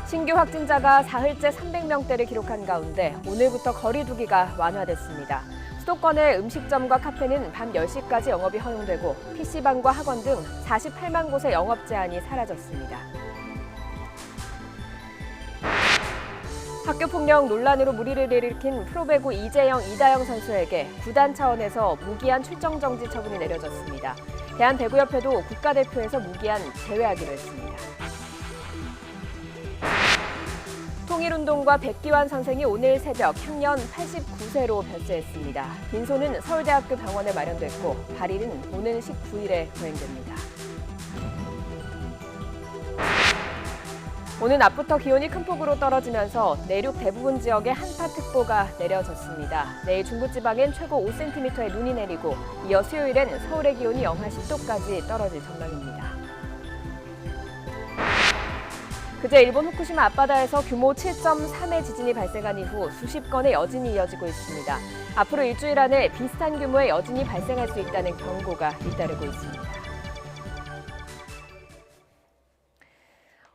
신규 확진자가 사흘째 300명대를 기록한 가운데 오늘부터 거리 두기가 완화됐습니다. 수도권의 음식점과 카페는 밤 10시까지 영업이 허용되고 PC방과 학원 등 48만 곳의 영업 제한이 사라졌습니다. 학교폭력 논란으로 물의를 일으킨 프로배구 이재영, 이다영 선수에게 구단 차원에서 무기한 출정 정지 처분이 내려졌습니다. 대한배구협회도 국가대표에서 무기한 제외하기로 했습니다. 통일운동가 백기환 선생이 오늘 새벽 향년 89세로 별세했습니다. 빈소는 서울대학교 병원에 마련됐고 발일은 오는 19일에 거행됩니다. 오늘 낮부터 기온이 큰 폭으로 떨어지면서 내륙 대부분 지역에 한파특보가 내려졌습니다. 내일 중부지방엔 최고 5cm의 눈이 내리고 이어 수요일엔 서울의 기온이 영하 10도까지 떨어질 전망입니다. 그제 일본 후쿠시마 앞바다에서 규모 7.3의 지진이 발생한 이후 수십 건의 여진이 이어지고 있습니다. 앞으로 일주일 안에 비슷한 규모의 여진이 발생할 수 있다는 경고가 잇따르고 있습니다.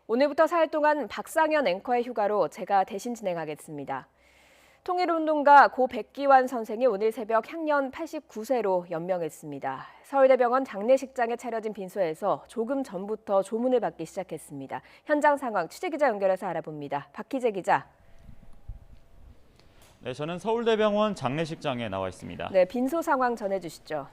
오늘부터 4일 동안 박상현 앵커의 휴가로 제가 대신 진행하겠습니다. 통일운동가 고 백기환 선생이 오늘 새벽 향년 89세로 연명했습니다. 서울대병원 장례식장에 차려진 빈소에서 조금 전부터 조문을 받기 시작했습니다. 현장 상황 취재기자 연결해서 알아봅니다. 박희재 기자. 네, 저는 서울대병원 장례식장에 나와 있습니다. 네, 빈소 상황 전해주시죠.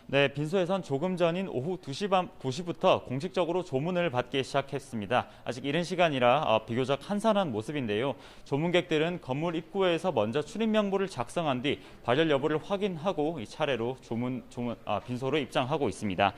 네, 빈소에선 조금 전인 오후 2시부터 공식적으로 조문을 받기 시작했습니다. 아직 이른 시간이라 비교적 한산한 모습인데요. 조문객들은 건물 입구에서 먼저 출입 명부를 작성한 뒤 발열 여부를 확인하고 이 차례로 빈소로 입장하고 있습니다.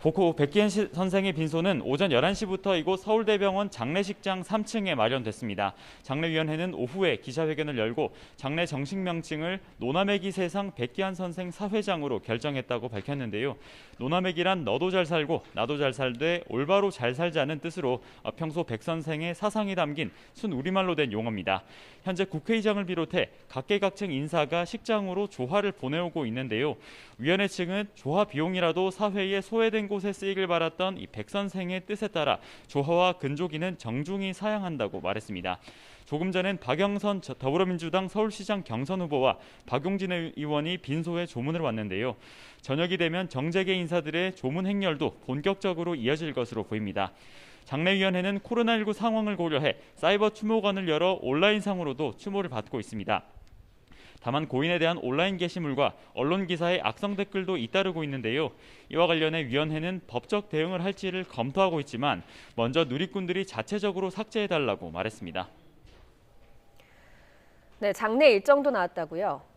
고 백기환 선생의 빈소는 오전 11시부터 이곳 서울대병원 장례식장 3층에 마련됐습니다. 장례위원회는 오후에 기자회견을 열고 장례 정식 명칭을 노남의기 세상 백기환 선생 사회장으로 결정했다고 밝혔는데요. 노남의기란 너도 잘 살고 나도 잘 살되 올바로 잘 살자는 뜻으로 평소 백 선생의 사상이 담긴 순우리말로 된 용어입니다. 현재 국회의장을 비롯해 각계각층 인사가 식장으로 조화를 보내오고 있는데요. 위원회 측은 조화 비용이라도 사회에 소외된 곳에 쓰이길 바랐던 이 백 선생의 뜻에 따라 조화와 근조기는 정중히 사양한다고 말했습니다. 조금 전엔 박영선 더불어민주당 서울시장 경선 후보와 박용진 의원이 빈소에 조문을 왔는데요. 저녁이 되면 정재계 인사들의 조문 행렬도 본격적으로 이어질 것으로 보입니다. 장례위원회는 코로나19 상황을 고려해 사이버 추모관을 열어 온라인상으로도 추모를 받고 있습니다. 다만 고인에 대한 온라인 게시물과 언론 기사의 악성 댓글도 잇따르고 있는데요. 이와 관련해 위원회는 법적 대응을 할지를 검토하고 있지만 먼저 누리꾼들이 자체적으로 삭제해달라고 말했습니다. 네, 장례 일정도 나왔다고요?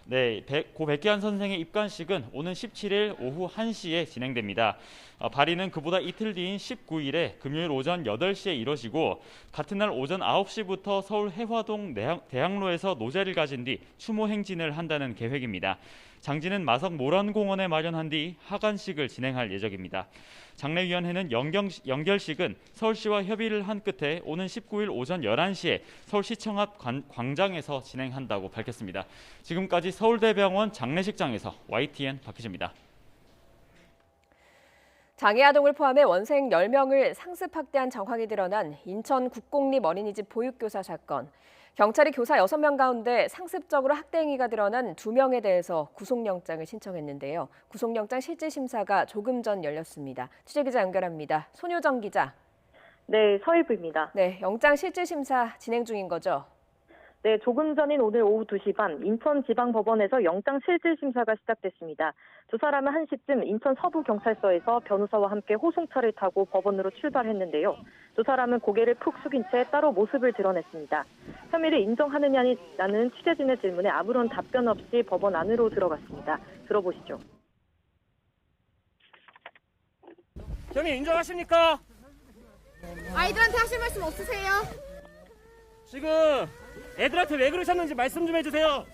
네, 고 백기환 선생의 입관식은 오는 17일 오후 1시에 진행됩니다. 발인은 그보다 이틀 뒤인 19일에 금요일 오전 8시에 이뤄지고 같은 날 오전 9시부터 서울 해화동 대학로에서 노제를 가진 뒤 추모 행진을 한다는 계획입니다. 장지는 마석 모란공원에 마련한 뒤 하관식을 진행할 예정입니다. 장례위원회는 연결식은 서울시와 협의를 한 끝에 오는 19일 오전 11시에 서울시청 앞 광장에서 진행한다고 밝혔습니다. 지금까지 서울대병원 장례식장에서 YTN 박희재입니다. 장애아동을 포함해 원생 10명을 상습 학대한 정황이 드러난 인천 국공립 어린이집 보육교사 사건. 경찰이 교사 6명 가운데 상습적으로 학대 행위가 드러난 2명에 대해서 구속영장을 신청했는데요. 구속영장 실질심사가 조금 전 열렸습니다. 취재기자 연결합니다. 손효정 기자. 네, 서일부입니다. 네, 영장 실질심사 진행 중인 거죠? 네, 조금 전인 오늘 오후 2시 반 인천지방법원에서 영장 실질심사가 시작됐습니다. 두 사람은 1시쯤 인천 서부경찰서에서 변호사와 함께 호송차를 타고 법원으로 출발했는데요. 두 사람은 고개를 푹 숙인 채 따로 모습을 드러냈습니다. 혐의를 인정하느냐는 취재진의 질문에 아무런 답변 없이 법원 안으로 들어갔습니다. 들어보시죠. 혐의 인정하십니까? 아이들한테 하실 말씀 없으세요? 지금 애들한테 왜 그러셨는지 말씀 좀 해주세요.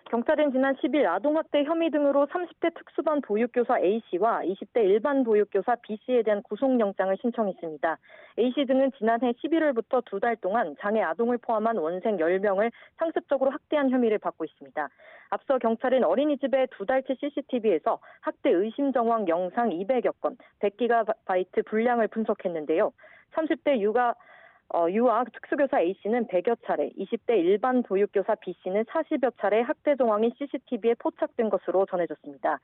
경찰은 지난 10일 아동학대 혐의 등으로 30대 특수반 보육교사 A씨와 20대 일반 보육교사 B씨에 대한 구속영장을 신청했습니다. A씨 등은 지난해 11월부터 2달 동안 장애 아동을 포함한 원생 10명을 상습적으로 학대한 혐의를 받고 있습니다. 앞서 경찰은 어린이집의 2달치 CCTV에서 학대 의심 정황 영상 200여 건, 100GB 분량을 분석했는데요. 30대 유아 특수교사 A씨는 100여 차례, 20대 일반 보육교사 B씨는 40여 차례 학대 정황이 CCTV에 포착된 것으로 전해졌습니다.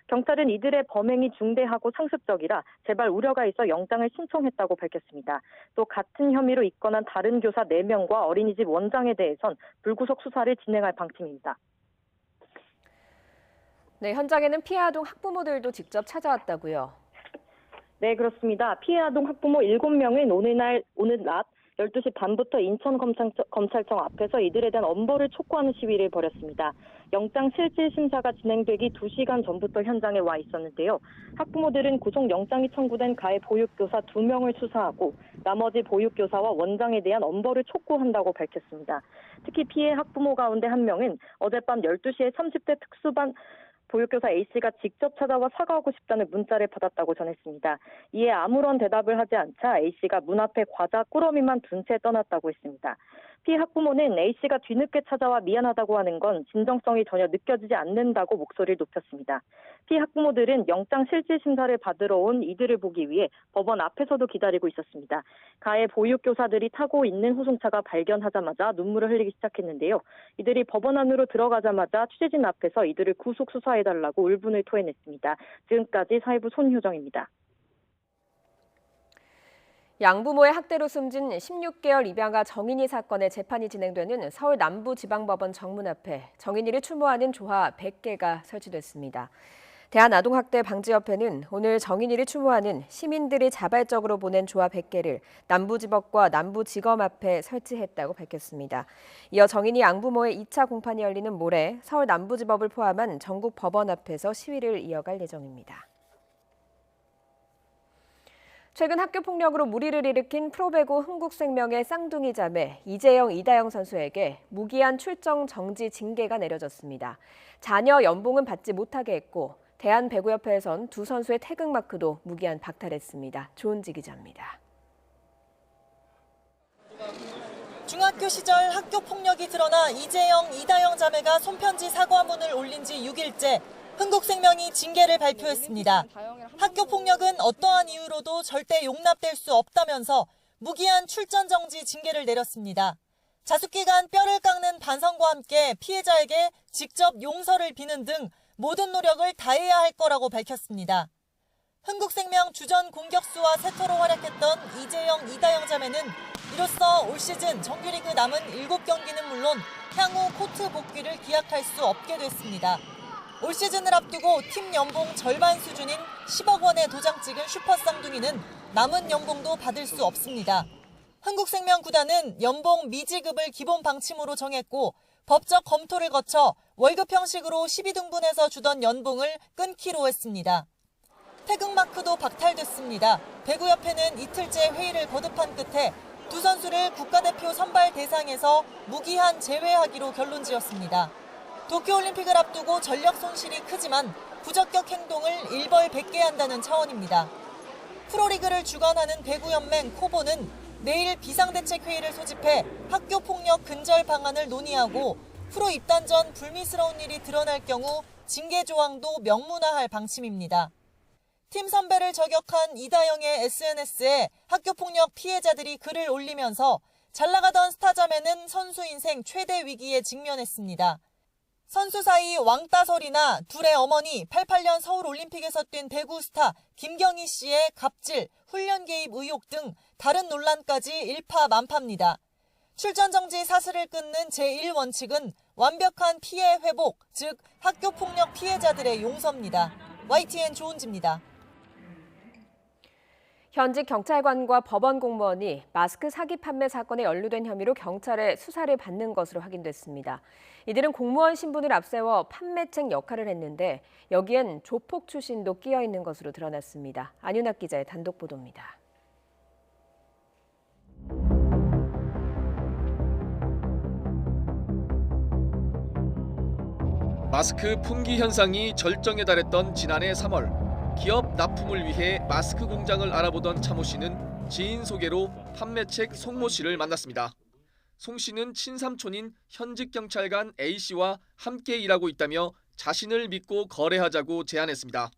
경찰은 이들의 범행이 중대하고 상습적이라 재발 우려가 있어 영장을 신청했다고 밝혔습니다. 또 같은 혐의로 입건한 다른 교사 4명과 어린이집 원장에 대해선 불구속 수사를 진행할 방침입니다. 네, 현장에는 피해 아동 학부모들도 직접 찾아왔다고요? 네, 그렇습니다. 피해 아동 학부모 7명은 오늘 낮 12시 반부터 인천검찰청 앞에서 이들에 대한 엄벌을 촉구하는 시위를 벌였습니다. 영장 실질 심사가 진행되기 2시간 전부터 현장에 와 있었는데요. 학부모들은 구속영장이 청구된 가해 보육교사 2명을 수사하고 나머지 보육교사와 원장에 대한 엄벌을 촉구한다고 밝혔습니다. 특히 피해 학부모 가운데 한 명은 어젯밤 12시에 30대 특수반 보육교사 A씨가 직접 찾아와 사과하고 싶다는 문자를 받았다고 전했습니다. 이에 아무런 대답을 하지 않자 A씨가 문 앞에 과자 꾸러미만 둔 채 떠났다고 했습니다. 피해 학부모는 A씨가 뒤늦게 찾아와 미안하다고 하는 건 진정성이 전혀 느껴지지 않는다고 목소리를 높였습니다. 피해 학부모들은 영장 실질 심사를 받으러 온 이들을 보기 위해 법원 앞에서도 기다리고 있었습니다. 가해 보육교사들이 타고 있는 후송차가 발견하자마자 눈물을 흘리기 시작했는데요. 이들이 법원 안으로 들어가자마자 취재진 앞에서 이들을 구속 수사해달라고 울분을 토해냈습니다. 지금까지 사회부 손효정입니다. 양부모의 학대로 숨진 16개월 입양아 정인이 사건의 재판이 진행되는 서울 남부지방법원 정문 앞에 정인이를 추모하는 조화 100개가 설치됐습니다. 대한아동학대방지협회는 오늘 정인이를 추모하는 시민들이 자발적으로 보낸 조화 100개를 남부지법과 남부지검 앞에 설치했다고 밝혔습니다. 이어 정인이 양부모의 2차 공판이 열리는 모레 서울 남부지법을 포함한 전국 법원 앞에서 시위를 이어갈 예정입니다. 최근 학교 폭력으로 물의를 일으킨 프로배구 흥국생명의 쌍둥이 자매 이재영, 이다영 선수에게 무기한 출정 정지 징계가 내려졌습니다. 자녀 연봉은 받지 못하게 했고 대한배구협회에선 두 선수의 태극마크도 무기한 박탈했습니다. 조은지 기자입니다. 중학교 시절 학교 폭력이 드러나 이재영, 이다영 자매가 손편지 사과문을 올린 지 6일째 흥국생명이 징계를 발표했습니다. 학교 폭력은 어떠한 이유로도 절대 용납될 수 없다면서 무기한 출전 정지 징계를 내렸습니다. 자숙기간 뼈를 깎는 반성과 함께 피해자에게 직접 용서를 비는 등 모든 노력을 다해야 할 거라고 밝혔습니다. 흥국생명 주전 공격수와 세터로 활약했던 이재영, 이다영 자매는 이로써 올 시즌 정규리그 남은 7경기는 물론 향후 코트 복귀를 기약할 수 없게 됐습니다. 올 시즌을 앞두고 팀 연봉 절반 수준인 10억 원의 도장 찍은 슈퍼쌍둥이는 남은 연봉도 받을 수 없습니다. 흥국생명 구단은 연봉 미지급을 기본 방침으로 정했고 법적 검토를 거쳐 월급 형식으로 12등분해서 주던 연봉을 끊기로 했습니다. 태극마크도 박탈됐습니다. 배구협회는 이틀째 회의를 거듭한 끝에 두 선수를 국가대표 선발 대상에서 무기한 제외하기로 결론지었습니다. 도쿄올림픽을 앞두고 전력 손실이 크지만 부적격 행동을 일벌 100개 한다는 차원입니다. 프로리그를 주관하는 배구연맹 코보는 내일 비상대책회의를 소집해 학교폭력 근절 방안을 논의하고 프로 입단 전 불미스러운 일이 드러날 경우 징계 조항도 명문화할 방침입니다. 팀 선배를 저격한 이다영의 SNS에 학교폭력 피해자들이 글을 올리면서 잘나가던 스타자매는 선수 인생 최대 위기에 직면했습니다. 선수 사이 왕따설이나 둘의 어머니 88년 서울올림픽에서 뛴 배구 스타 김경희 씨의 갑질, 훈련 개입 의혹 등 다른 논란까지 일파만파입니다. 출전 정지 사슬을 끊는 제1원칙은 완벽한 피해 회복, 즉 학교폭력 피해자들의 용서입니다. YTN 조은지입니다. 현직 경찰관과 법원 공무원이 마스크 사기 판매 사건에 연루된 혐의로 경찰의 수사를 받는 것으로 확인됐습니다. 이들은 공무원 신분을 앞세워 판매책 역할을 했는데 여기엔 조폭 출신도 끼어 있는 것으로 드러났습니다. 안윤학 기자의 단독 보도입니다. 마스크 품귀 현상이 절정에 달했던 지난해 3월 기업 납품을 위해 마스크 공장을 알아보던 차모 씨는 지인 소개로 판매책 송모 씨를 만났습니다. 송 씨는 친삼촌인 현직 경찰관 A 씨와 함께 일하고 있다며 자신을 믿고 거래하자고 제안했습니다.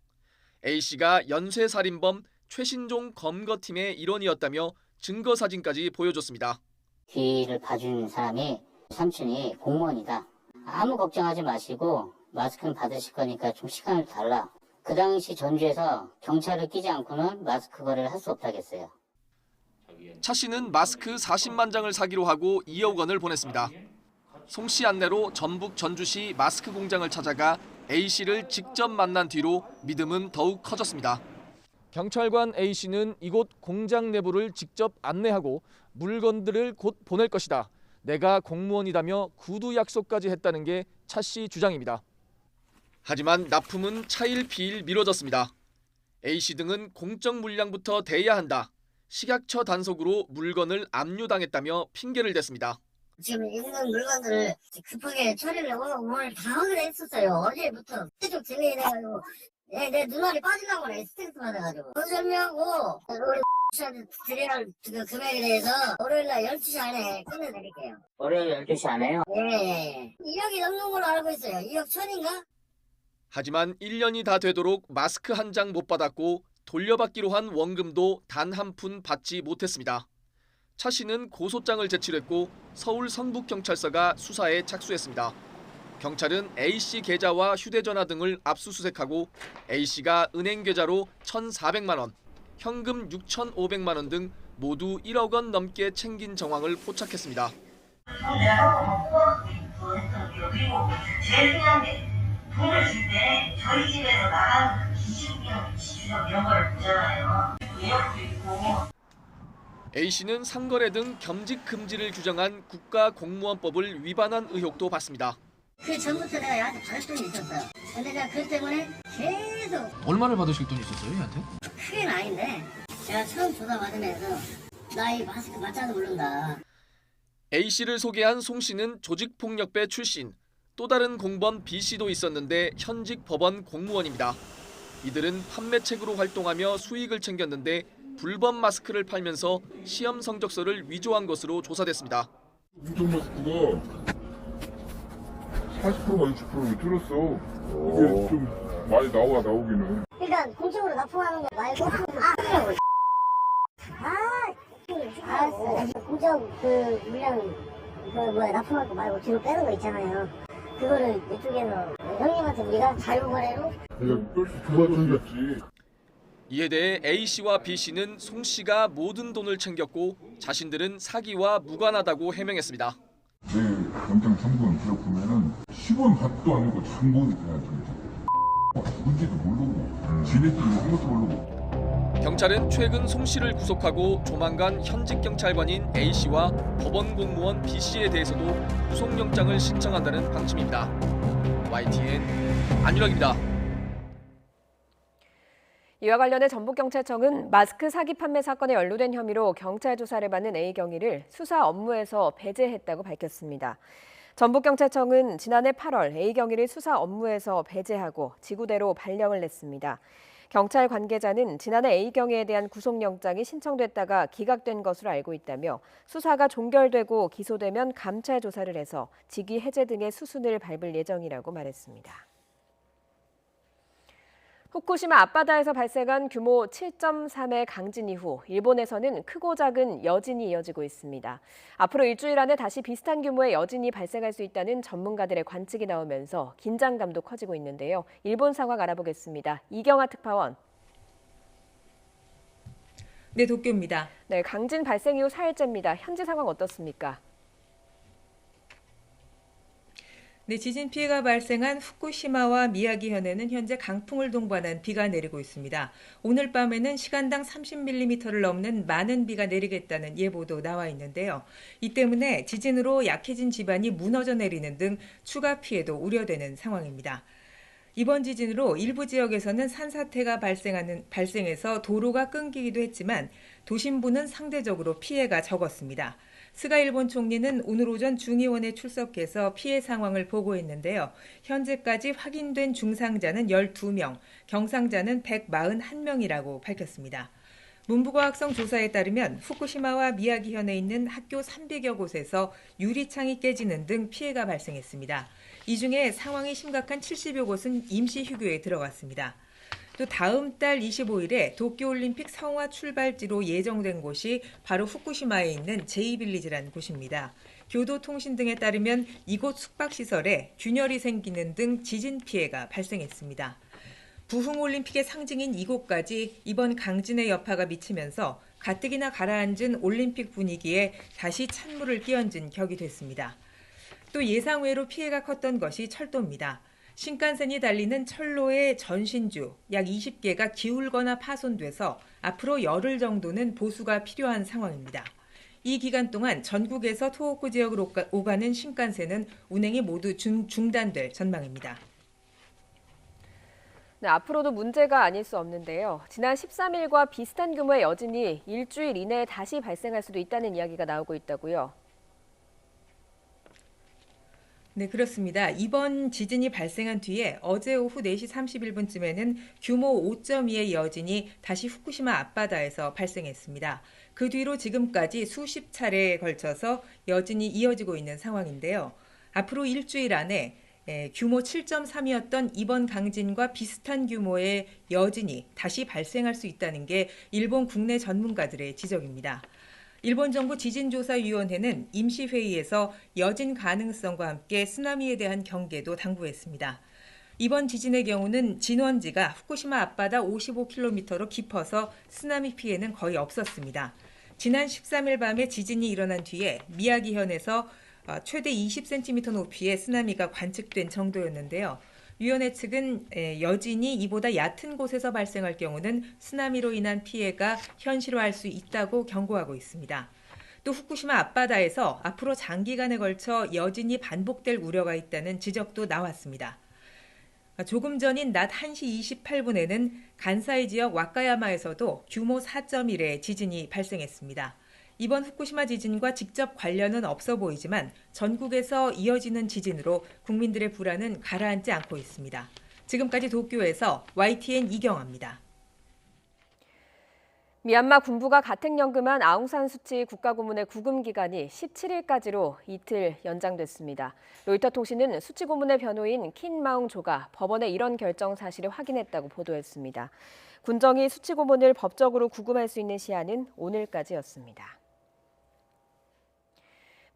A 씨가 연쇄살인범 최신종 검거팀의 일원이었다며 증거 사진까지 보여줬습니다. 귀를 봐주는 사람이 삼촌이 공무원이다. 아무 걱정하지 마시고 마스크는 받으실 거니까 좀 시간을 달라. 그 당시 전주에서 경찰을 끼지 않고는 마스크 거래를 할 수 없다겠어요. 차 씨는 마스크 40만 장을 사기로 하고 2억 원을 보냈습니다. 송 씨 안내로 전북 전주시 마스크 공장을 찾아가 A 씨를 직접 만난 뒤로 믿음은 더욱 커졌습니다. 경찰관 A씨는 이곳 공장 내부를 직접 안내하고 물건들을 곧 보낼 것이다. 내가 공무원이다며 구두 약속까지 했다는 게 차 씨 주장입니다. 하지만 납품은 차일 피일 미뤄졌습니다. A씨 등은 공적 물량부터 대야 한다. 식약처 단속으로 물건을 압류당했다며 핑계를 댔습니다. 지금 있는 물건들을 급하게 처리를 오늘 다 하기로 했었어요. 어제부터 계속 딜레이돼가지고 내 눈알이 빠지려고 그래. 스트레스 받아가지고. 그 설명하고 우리 씨한테 드려야 할 금액에 대해서 월요일날 12시 안에 끝내드릴게요. 월요일 12시 안에요? 예. 2억이 넘는 걸로 알고 있어요. 2억 1,000인가? 하지만 1년이 다 되도록 마스크 한 장 못 받았고 돌려받기로 한 원금도 단 한 푼 받지 못했습니다. 차 씨는 고소장을 제출했고 서울 성북경찰서가 수사에 착수했습니다. 경찰은 A씨 계좌와 휴대전화 등을 압수수색하고 A씨가 은행 계좌로 1,400만 원, 현금 6,500만 원 등 모두 1억 원 넘게 챙긴 정황을 포착했습니다. 그리고 제일 중요한 게 돈을 줄 때 저희 집에서 나간 기준경, 지주경 이런 걸 보잖아요. 예약도 있고. A씨는 상거래 등 겸직 금지를 규정한 국가공무원법을 위반한 의혹도 받습니다. 그 전부터 내가 얘한테 받을 돈이 있었어요. 근데 내가 그것 때문에 계속. 얼마를 받으실 돈이 있었어요, 얘한테? 크게는 아닌데 제가 처음 조사받으면서 나 이 마스크 맞자도 모른다. A씨를 소개한 송씨는 조직폭력배 출신, 또 다른 공범 B씨도 있었는데 현직 법원 공무원입니다. 이들은 판매책으로 활동하며 수익을 챙겼는데 불법 마스크를 팔면서 시험 성적서를 위조한 것으로 조사됐습니다. 공적 마스크가 40%가 60%로 줄었어. 이게 좀 많이 나오기는. 일단 공적으로 납품하는 거 말고 알았어. 공적 그 물량 납품할 거 말고 뒤로 빼는 거 있잖아요. 그거를 이쪽에서 형님한테 우리가 자유거래로 그거지. 이에 대해 A씨와 B씨는 송씨가 모든 돈을 챙겼고 자신들은 사기와 무관하다고 해명했습니다. 내 영장 청구는 기록하면은 10원 값도 아니고 장본이 돼야지. 뭔지도 모르고 지네끼리 한 것도 모르고. 경찰은 최근 송씨를 구속하고 조만간 현직 경찰관인 A씨와 법원 공무원 B씨에 대해서도 구속영장을 신청한다는 방침입니다. YTN 안유락입니다. 이와 관련해 전북경찰청은 마스크 사기 판매 사건에 연루된 혐의로 경찰 조사를 받는 A경위를 수사 업무에서 배제했다고 밝혔습니다. 전북경찰청은 지난해 8월 A경위를 수사 업무에서 배제하고 지구대로 발령을 냈습니다. 경찰 관계자는 지난해 A경위에 대한 구속영장이 신청됐다가 기각된 것으로 알고 있다며 수사가 종결되고 기소되면 감찰 조사를 해서 직위 해제 등의 수순을 밟을 예정이라고 말했습니다. 후쿠시마 앞바다에서 발생한 규모 7.3의 강진 이후 일본에서는 크고 작은 여진이 이어지고 있습니다. 앞으로 일주일 안에 다시 비슷한 규모의 여진이 발생할 수 있다는 전문가들의 관측이 나오면서 긴장감도 커지고 있는데요. 일본 상황 알아보겠습니다. 이경아 특파원. 네, 도쿄입니다. 네, 강진 발생 이후 사흘째입니다. 현지 상황 어떻습니까? 네, 지진 피해가 발생한 후쿠시마와 미야기현에는 현재 강풍을 동반한 비가 내리고 있습니다. 오늘 밤에는 시간당 30mm를 넘는 많은 비가 내리겠다는 예보도 나와 있는데요. 이 때문에 지진으로 약해진 지반이 무너져 내리는 등 추가 피해도 우려되는 상황입니다. 이번 지진으로 일부 지역에서는 산사태가 발생해서 도로가 끊기기도 했지만 도심부는 상대적으로 피해가 적었습니다. 스가 일본 총리는 오늘 오전 중의원에 출석해서 피해 상황을 보고했는데요. 현재까지 확인된 중상자는 12명, 경상자는 141명이라고 밝혔습니다. 문부과학성 조사에 따르면 후쿠시마와 미야기현에 있는 학교 300여 곳에서 유리창이 깨지는 등 피해가 발생했습니다. 이 중에 상황이 심각한 70여 곳은 임시 휴교에 들어갔습니다. 또 다음 달 25일에 도쿄올림픽 성화 출발지로 예정된 곳이 바로 후쿠시마에 있는 제이빌리지라는 곳입니다. 교도통신 등에 따르면 이곳 숙박시설에 균열이 생기는 등 지진 피해가 발생했습니다. 부흥올림픽의 상징인 이곳까지 이번 강진의 여파가 미치면서 가뜩이나 가라앉은 올림픽 분위기에 다시 찬물을 끼얹은 격이 됐습니다. 또 예상외로 피해가 컸던 것이 철도입니다. 신칸센이 달리는 철로의 전신주 약 20개가 기울거나 파손돼서 앞으로 열흘 정도는 보수가 필요한 상황입니다. 이 기간 동안 전국에서 토호쿠 지역을 오가는 신칸센은 운행이 모두 중단될 전망입니다. 네, 앞으로도 문제가 아닐 수 없는데요. 지난 13일과 비슷한 규모의 여진이 일주일 이내에 다시 발생할 수도 있다는 이야기가 나오고 있다고요. 네, 그렇습니다. 이번 지진이 발생한 뒤에 어제 오후 4시 31분쯤에는 규모 5.2의 여진이 다시 후쿠시마 앞바다에서 발생했습니다. 그 뒤로 지금까지 수십 차례에 걸쳐서 여진이 이어지고 있는 상황인데요. 앞으로 일주일 안에 규모 7.3이었던 이번 강진과 비슷한 규모의 여진이 다시 발생할 수 있다는 게 일본 국내 전문가들의 지적입니다. 일본 정부 지진조사위원회는 임시회의에서 여진 가능성과 함께 쓰나미에 대한 경계도 당부했습니다. 이번 지진의 경우는 진원지가 후쿠시마 앞바다 55km로 깊어서 쓰나미 피해는 거의 없었습니다. 지난 13일 밤에 지진이 일어난 뒤에 미야기현에서 최대 20cm 높이의 쓰나미가 관측된 정도였는데요. 위원회 측은 여진이 이보다 얕은 곳에서 발생할 경우는 쓰나미로 인한 피해가 현실화할 수 있다고 경고하고 있습니다. 또 후쿠시마 앞바다에서 앞으로 장기간에 걸쳐 여진이 반복될 우려가 있다는 지적도 나왔습니다. 조금 전인 낮 1시 28분에는 간사이 지역 와카야마에서도 규모 4.1의 지진이 발생했습니다. 이번 후쿠시마 지진과 직접 관련은 없어 보이지만 전국에서 이어지는 지진으로 국민들의 불안은 가라앉지 않고 있습니다. 지금까지 도쿄에서 YTN 이경아입니다. 미얀마 군부가 가택연금한 아웅산 수치 국가고문의 구금 기간이 17일까지로 이틀 연장됐습니다. 로이터 통신은 수치 고문의 변호인 킨 마웅조가 법원에 이런 결정 사실을 확인했다고 보도했습니다. 군정이 수치 고문을 법적으로 구금할 수 있는 시한은 오늘까지였습니다.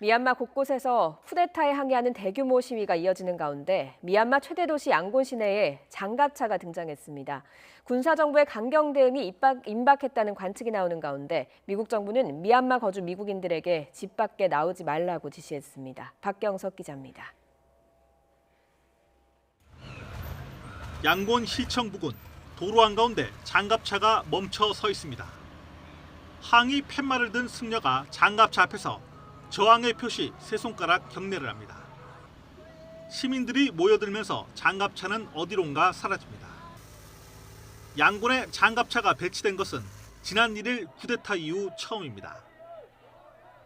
미얀마 곳곳에서 쿠데타에 항의하는 대규모 시위가 이어지는 가운데 미얀마 최대 도시 양곤 시내에 장갑차가 등장했습니다. 군사정부의 강경 대응이 임박했다는 관측이 나오는 가운데 미국 정부는 미얀마 거주 미국인들에게 집 밖에 나오지 말라고 지시했습니다. 박경석 기자입니다. 양곤 시청 부근 도로 한가운데 장갑차가 멈춰 서 있습니다. 항의 팻말을 든 승려가 장갑차 앞에서 저항의 표시 세 손가락 경례를 합니다. 시민들이 모여들면서 장갑차는 어디론가 사라집니다. 양곤에 장갑차가 배치된 것은 지난 1일 쿠데타 이후 처음입니다.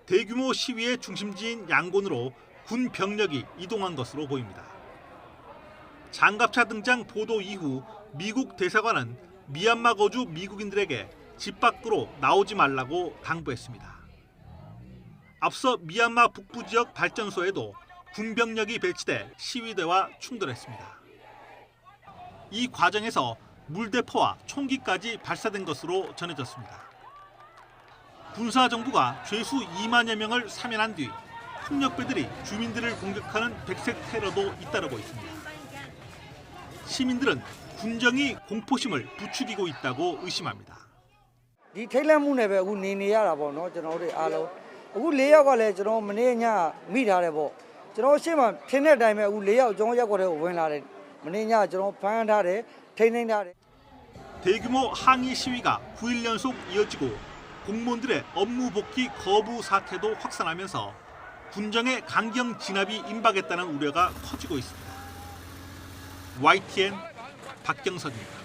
대규모 시위의 중심지인 양곤으로 군 병력이 이동한 것으로 보입니다. 장갑차 등장 보도 이후 미국 대사관은 미얀마 거주 미국인들에게 집 밖으로 나오지 말라고 당부했습니다. 앞서 미얀마 북부 지역 발전소에도 군병력이 배치돼 시위대와 충돌했습니다. 이 과정에서 물대포와 총기까지 발사된 것으로 전해졌습니다. 군사정부가 죄수 2만여 명을 사면한 뒤 폭력배들이 주민들을 공격하는 백색 테러도 잇따르고 있습니다. 시민들은 군정이 공포심을 부추기고 있다고 의심합니다. 이 태란문에 배 우리 내야라 보노 저노리 알로အခု 4ယောက်ကလည်းကျွန်တော်မနေ့ညမိထားတယ်ပေါ့ကျွန်တော်ရှေ့မှာထင်းတဲ့အတိုင်းပဲအခု 4ယောက်ကျွန်တော်ရက်ွက်ထဲကိုဝင်လာတယ်မနေ့ညကျွန်တော်ဖမ်းထားတယ်ထိန်းသိမ်းထားတယ် 대규모 항의 시위가 9일 연속 이어지고 공무원들의 업무 복귀 거부 사태도 확산하면서 군정의 강경 진압이 임박했다는 우려가 커지고 있습니다. YTN 박경석입니다.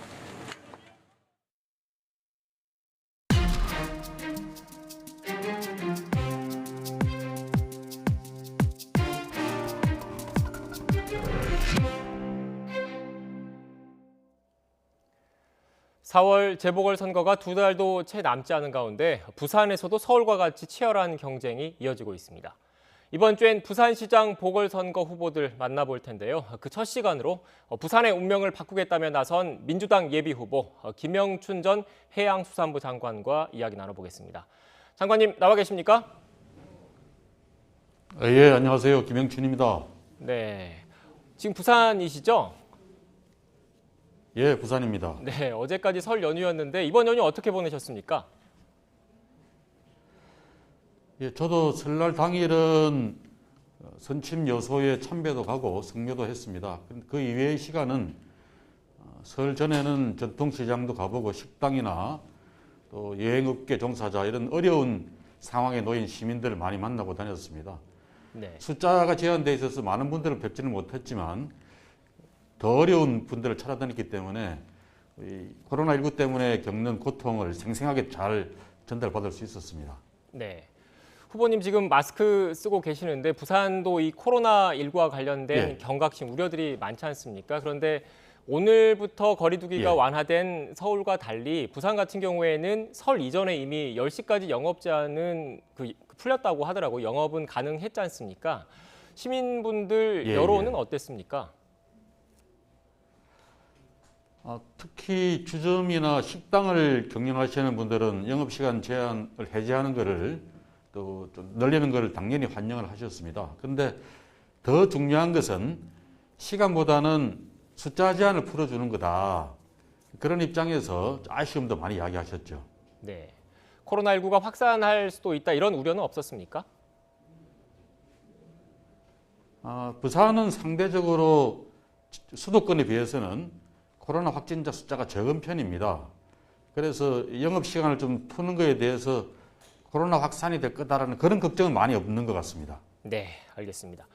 (4월) 재보궐선거가 2달도 채 남지 않은 가운데 부산에서도 서울과 같이 치열한 경쟁이 이어지고 있습니다. 이번 주엔 부산시장 보궐선거 후보들 만나볼 텐데요. 그 첫 시간으로 부산의 운명을 바꾸겠다며 나선 민주당 예비후보 김영춘 전 해양수산부 장관과 이야기 나눠보겠습니다. 장관님 나와 계십니까? 예, 안녕하세요. 김영춘입니다. 네, 지금 부산이시죠? 예, 부산입니다. 네, 어제까지 설 연휴였는데 이번 연휴 어떻게 보내셨습니까? 예, 저도 설날 당일은 선침 여소에 참배도 가고 성묘도 했습니다. 그 이외의 시간은 설 전에는 전통시장도 가보고 식당이나 또 여행업계 종사자 이런 어려운 상황에 놓인 시민들을 많이 만나고 다녔습니다. 네. 숫자가 제한돼 있어서 많은 분들을 뵙지는 못했지만 더 어려운 분들을 찾아다녔기 때문에 이 코로나19 때문에 겪는 고통을 생생하게 잘 전달받을 수 있었습니다. 네. 후보님 지금 마스크 쓰고 계시는데 부산도 이 코로나19와 관련된 예. 경각심, 우려들이 많지 않습니까? 그런데 오늘부터 거리두기가 예. 완화된 서울과 달리 부산 같은 경우에는 설 이전에 이미 10시까지 영업 제한은 풀렸다고 하더라고요. 영업은 가능했지 않습니까? 시민분들 예, 여론은 예. 어땠습니까? 특히 주점이나 식당을 경영하시는 분들은 영업시간 제한을 해제하는 것을 또 좀 늘리는 것을 당연히 환영을 하셨습니다. 그런데 더 중요한 것은 시간보다는 숫자 제한을 풀어주는 거다. 그런 입장에서 아쉬움도 많이 이야기하셨죠. 네. 코로나19가 확산할 수도 있다 이런 우려는 없었습니까? 부산은 상대적으로 수도권에 비해서는 코로나 확진자 숫자가 적은 편입니다. 그래서 영업시간을 좀 푸는 것에 대해서 코로나 확산이 될 거다라는 그런 걱정은 많이 없는 것 같습니다. 네, 알겠습니다.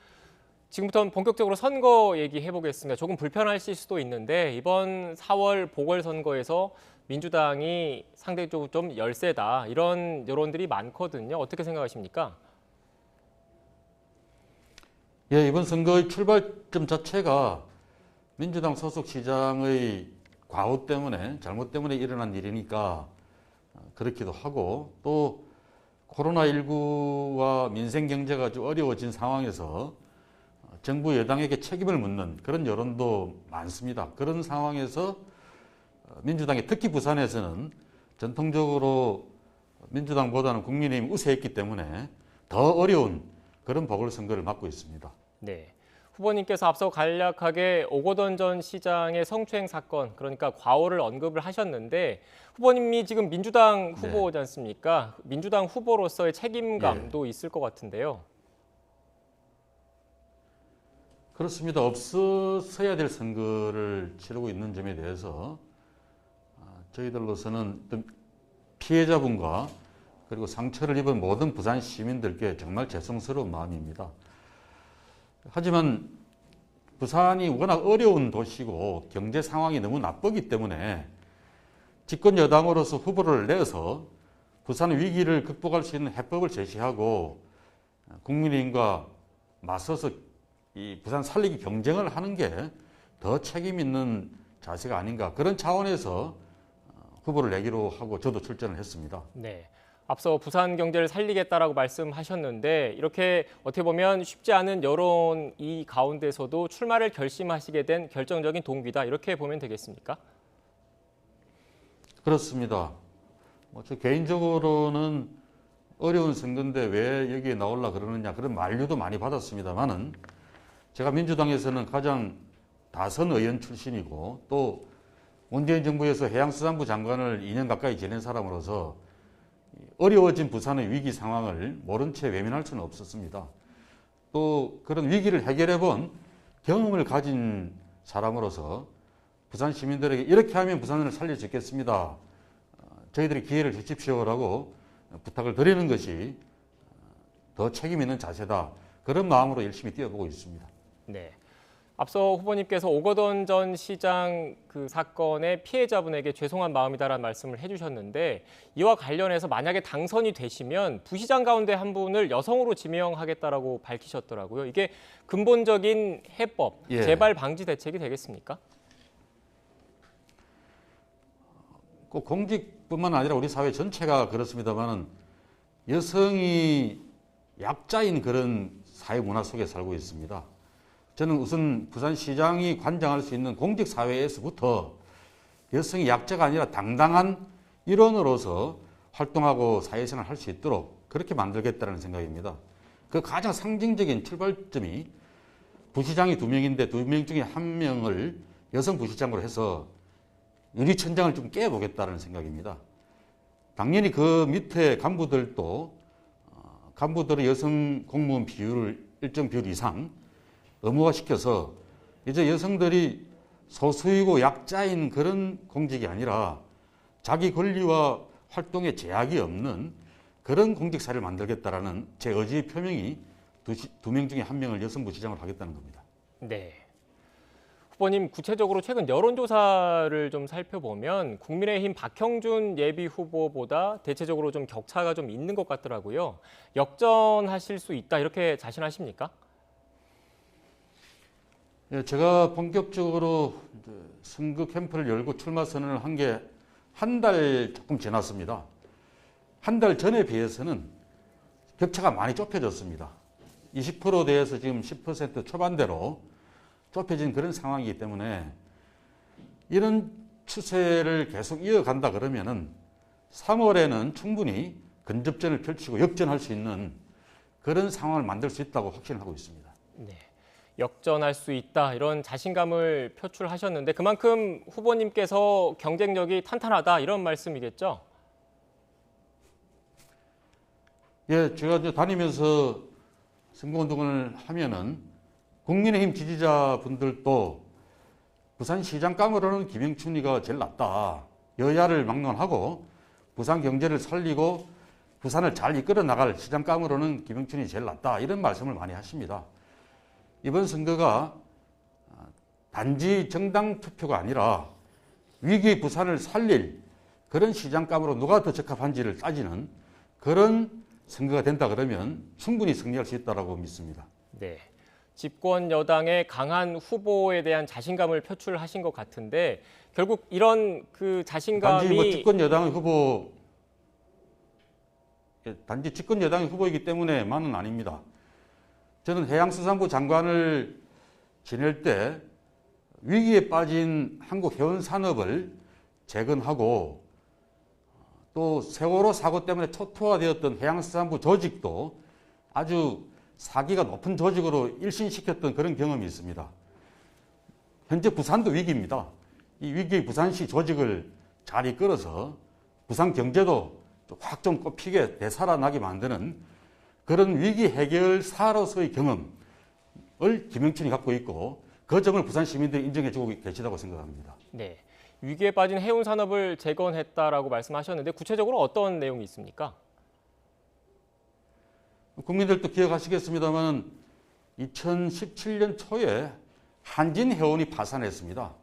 지금부터 본격적으로 선거 얘기해 보겠습니다. 조금 불편하실 수도 있는데 이번 4월 보궐선거에서 민주당이 상대적으로 좀 열세다 이런 여론들이 많거든요. 어떻게 생각하십니까? 예, 이번 선거의 출발점 자체가 민주당 소속 시장의 과오 때문에 잘못 때문에 일어난 일이니까 그렇기도 하고 또 코로나19와 민생 경제가 아주 어려워진 상황에서 정부 여당에게 책임을 묻는 그런 여론도 많습니다. 그런 상황에서 민주당이 특히 부산에서는 전통적으로 민주당보다는 국민의힘 우세했기 때문에 더 어려운 그런 보궐선거를 맞고 있습니다. 네. 후보님께서 앞서 간략하게 오거돈 전 시장의 성추행 사건, 그러니까 과오를 언급을 하셨는데 후보님이 지금 민주당 후보지 않습니까? 민주당 후보로서의 책임감도 있을 것 같은데요. 그렇습니다. 없었어야 될 선거를 치르고 있는 점에 대해서 저희들로서는 피해자분과 그리고 상처를 입은 모든 부산 시민들께 정말 죄송스러운 마음입니다. 하지만 부산이 워낙 어려운 도시고 경제 상황이 너무 나쁘기 때문에 집권 여당으로서 후보를 내서 부산의 위기를 극복할 수 있는 해법을 제시하고 국민의힘과 맞서서 이 부산 살리기 경쟁을 하는 게 더 책임 있는 자세가 아닌가 그런 차원에서 후보를 내기로 하고 저도 출전을 했습니다. 네. 앞서 부산 경제를 살리겠다라고 말씀하셨는데 이렇게 어떻게 보면 쉽지 않은 여론 이 가운데서도 출마를 결심하시게 된 결정적인 동기다 이렇게 보면 되겠습니까? 그렇습니다. 저 개인적으로는 어려운 선거인데 왜 여기에 나오려 그러느냐 그런 만류도 많이 받았습니다만은 제가 민주당에서는 가장 다선 의원 출신이고 또 문재인 정부에서 해양수산부 장관을 2년 가까이 지낸 사람으로서 어려워진 부산의 위기 상황을 모른 채 외면할 수는 없었습니다. 또 그런 위기를 해결해 본 경험을 가진 사람으로서 부산 시민들에게 이렇게 하면 부산을 살릴 수 있겠습니다. 저희들이 기회를 주십시오라고 부탁을 드리는 것이 더 책임 있는 자세다. 그런 마음으로 열심히 뛰어보고 있습니다. 네. 앞서 후보님께서 오거돈 전 시장 그 사건의 피해자분에게 죄송한 마음이다라는 말씀을 해주셨는데 이와 관련해서 만약에 당선이 되시면 부시장 가운데 한 분을 여성으로 지명하겠다라고 밝히셨더라고요. 이게 근본적인 해법, 재발 방지 대책이 되겠습니까? 꼭 공직뿐만 아니라 우리 사회 전체가 그렇습니다만은 여성이 약자인 그런 사회 문화 속에 살고 있습니다. 저는 우선 부산시장이 관장할 수 있는 공직사회에서부터 여성이 약자가 아니라 당당한 일원으로서 활동하고 사회생활을 할 수 있도록 그렇게 만들겠다는 생각입니다. 그 가장 상징적인 출발점이 부시장이 2명인데 2명 중에 1명을 여성 부시장으로 해서 유리천장을 좀 깨보겠다는 생각입니다. 당연히 그 밑에 간부들도 간부들의 여성 공무원 비율을 일정 비율 이상 의무화시켜서 이제 여성들이 소수이고 약자인 그런 공직이 아니라 자기 권리와 활동에 제약이 없는 그런 공직 사회를 만들겠다라는 제 의지의 표명이 두 명 중에 한 명을 여성부 시장으로 하겠다는 겁니다. 네. 후보님, 구체적으로 최근 여론조사를 좀 살펴보면 국민의힘 박형준 예비 후보보다 대체적으로 좀 격차가 좀 있는 것 같더라고요. 역전하실 수 있다 이렇게 자신하십니까? 예, 제가 본격적으로 선거 캠프를 열고 출마 선언을 한 게 한 달 조금 지났습니다. 한 달 전에 비해서는 격차가 많이 좁혀졌습니다. 20%대에서 지금 10% 초반대로 좁혀진 그런 상황이기 때문에 이런 추세를 계속 이어간다 그러면은 3월에는 충분히 근접전을 펼치고 역전할 수 있는 그런 상황을 만들 수 있다고 확신을 하고 있습니다. 네. 역전할 수 있다 이런 자신감을 표출하셨는데 그만큼 후보님께서 경쟁력이 탄탄하다 이런 말씀이겠죠? 예, 제가 이제 다니면서 선거운동을 하면은 국민의힘 지지자분들도 부산시장감으로는 김영춘이가 제일 낫다. 여야를 막론하고 부산 경제를 살리고 부산을 잘 이끌어 나갈 시장감으로는 김영춘이 제일 낫다. 이런 말씀을 많이 하십니다. 이번 선거가 단지 정당 투표가 아니라 위기 부산을 살릴 그런 시장감으로 누가 더 적합한지를 따지는 그런 선거가 된다 그러면 충분히 승리할 수 있다고 믿습니다. 네. 집권 여당의 강한 후보에 대한 자신감을 표출하신 것 같은데 결국 이런 그 자신감이 단지 집권 여당의 후보 단지 집권 여당의 후보이기 때문에만은 아닙니다. 저는 해양수산부 장관을 지낼 때 위기에 빠진 한국 해운 산업을 재건하고 또 세월호 사고 때문에 초토화되었던 해양수산부 조직도 아주 사기가 높은 조직으로 일신시켰던 그런 경험이 있습니다. 현재 부산도 위기입니다. 이 위기의 부산시 조직을 잘 이끌어서 부산 경제도 확 좀 꽃피게 되살아나게 만드는 그런 위기 해결사로서의 경험을 김영춘이 갖고 있고 그 점을 부산 시민들이 인정해주고 계시다고 생각합니다. 네, 위기에 빠진 해운 산업을 재건했다라고 말씀하셨는데 구체적으로 어떤 내용이 있습니까? 국민들도 기억하시겠습니다만 2017년 초에 한진해운이 파산했습니다.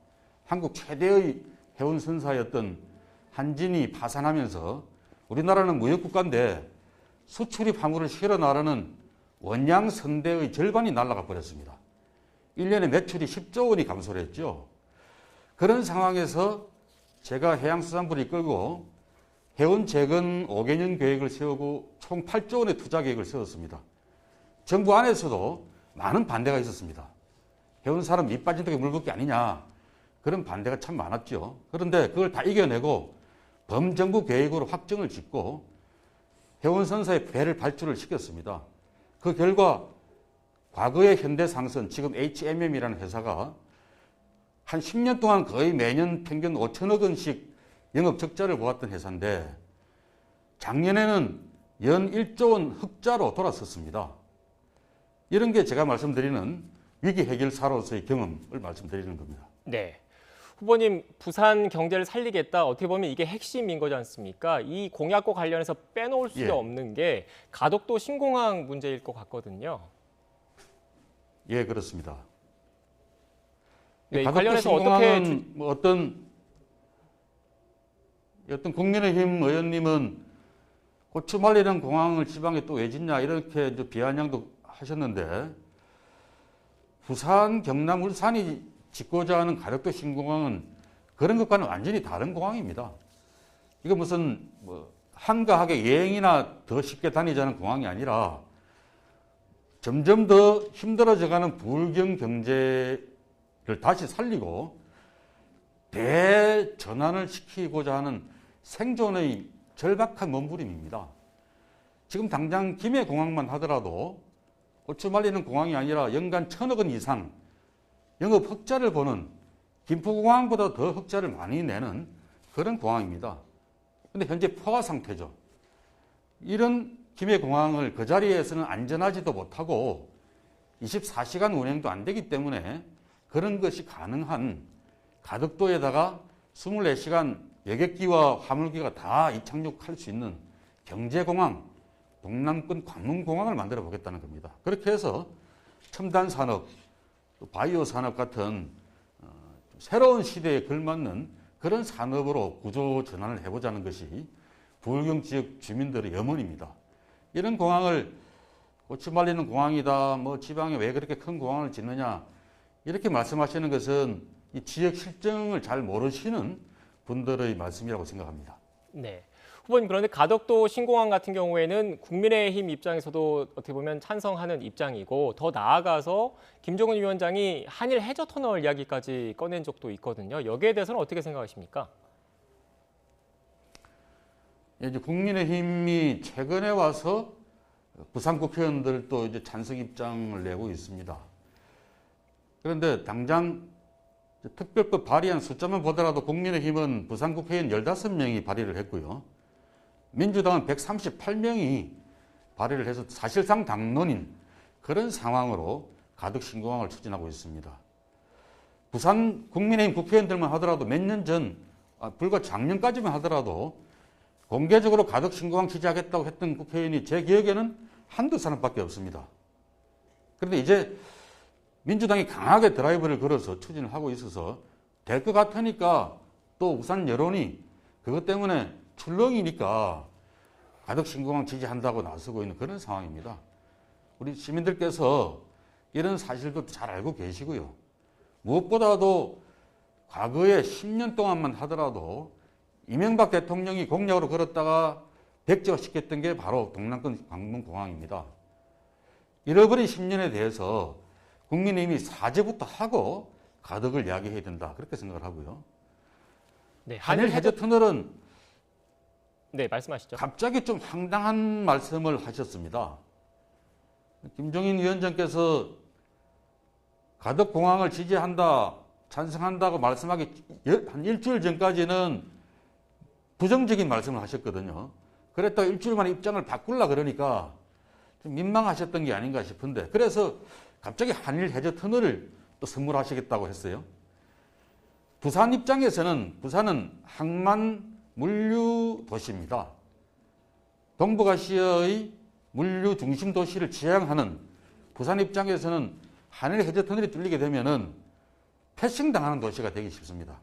한국 최대의 해운 선사였던 한진이 파산하면서 우리나라는 무역국가인데 수출입 화물을 실어 나르는 원양 선대의 절반이 날아가 버렸습니다. 1년에 매출이 10조 원이 감소를 했죠. 그런 상황에서 제가 해양수산부를 이끌고 해운 재건 5개년 계획을 세우고 총 8조 원의 투자 계획을 세웠습니다. 정부 안에서도 많은 반대가 있었습니다. 해운 산업 밑 빠진 덕에 물 붓기 아니냐 그런 반대가 참 많았죠. 그런데 그걸 다 이겨내고 범정부 계획으로 확정을 짓고 해운선사의 배를 발주를 시켰습니다. 그 결과 과거의 현대상선, 지금 HMM이라는 회사가 한 10년 동안 거의 매년 평균 5천억 원씩 영업 적자를 보았던 회사인데 작년에는 연 1조 원 흑자로 돌아섰습니다. 이런 게 제가 말씀드리는 위기 해결사로서의 경험을 말씀드리는 겁니다. 네. 후보님, 부산 경제를 살리겠다. 어떻게 보면 이게 핵심인 거지 않습니까? 이 공약과 관련해서 빼놓을 수 없는 게 가덕도 신공항 문제일 것 같거든요. 예, 그렇습니다. 네, 이 가덕도 관련해서 신공항은 어떤 국민의힘 의원님은 고추 말리는 공항을 지방에 또 왜 짓냐 이렇게 비아냥도 하셨는데 부산, 경남, 울산이 짓고자 하는 가덕도 신공항은 그런 것과는 완전히 다른 공항입니다. 이거 무슨 한가하게 여행이나 더 쉽게 다니자는 공항이 아니라 점점 더 힘들어져가는 부울경 경제를 다시 살리고 대전환을 시키고자 하는 생존의 절박한 몸부림입니다. 지금 당장 김해공항만 하더라도 고추 말리는 공항이 아니라 연간 1,000억 원 이상 영업 흑자를 보는 김포공항보다 더 흑자를 많이 내는 그런 공항입니다. 그런데 현재 포화 상태죠. 이런 김해공항을 그 자리에서는 안전하지도 못하고 24시간 운행도 안 되기 때문에 그런 것이 가능한 가덕도에다가 24시간 여객기와 화물기가 다 이착륙할 수 있는 경제공항, 동남권 관문공항을 만들어 보겠다는 겁니다. 그렇게 해서 첨단 산업, 또 바이오 산업 같은 새로운 시대에 걸맞는 그런 산업으로 구조 전환을 해보자는 것이 부울경 지역 주민들의 염원입니다. 이런 공항을 고치 말리는 공항이다, 뭐 지방에 왜 그렇게 큰 공항을 짓느냐, 이렇게 말씀하시는 것은 이 지역 실정을 잘 모르시는 분들의 말씀이라고 생각합니다. 네. 후보님, 그런데 가덕도 신공항 같은 경우에는 국민의힘 입장에서도 어떻게 보면 찬성하는 입장이고, 더 나아가서 김종은 위원장이 한일 해저터널 이야기까지 꺼낸 적도 있거든요. 여기에 대해서는 어떻게 생각하십니까? 이제 국민의힘이 최근에 와서 부산 국회의원들도 이제 찬성 입장을 내고 있습니다. 그런데 당장 특별법 발의안 숫자만 보더라도 국민의힘은 부산 국회의원 15명이 발의를 했고요. 민주당은 138명이 발의를 해서 사실상 당론인 그런 상황으로 가덕 신공항을 추진하고 있습니다. 부산 국민의힘 국회의원들만 하더라도 몇 년 전, 불과 작년까지만 하더라도 공개적으로 가덕 신공항 지지하겠다고 했던 국회의원이 제 기억에는 한두 사람밖에 없습니다. 그런데 이제 민주당이 강하게 드라이브를 걸어서 추진을 하고 있어서 될 것 같으니까 또 부산 여론이 그것 때문에 출렁이니까 가덕 신공항 지지한다고 나서고 있는 그런 상황입니다. 우리 시민들께서 이런 사실도 잘 알고 계시고요. 무엇보다도 과거에 10년 동안만 하더라도 이명박 대통령이 공약으로 걸었다가 백지화시켰던 게 바로 동남권 관문공항입니다. 잃어버린 10년에 대해서 국민의힘이 사죄부터 하고 가덕을 이야기해야 된다, 그렇게 생각을 하고요. 네, 한일 해저터널은 네, 말씀하시죠. 갑자기 좀 황당한 말씀을 하셨습니다. 김종인 위원장께서 가덕공항을 지지한다, 찬성한다고 말씀하기 한 일주일 전까지는 부정적인 말씀을 하셨거든요. 그랬다가 일주일 만에 입장을 바꾸려 그러니까 좀 민망하셨던 게 아닌가 싶은데, 그래서 갑자기 한일 해저터널을 또 선물하시겠다고 했어요. 부산 입장에서는 부산은 항만 물류 도시입니다. 동북아시아의 물류 중심 도시를 지향하는 부산 입장에서는 한일 해저터널이 뚫리게 되면은 패싱당하는 도시가 되기 쉽습니다.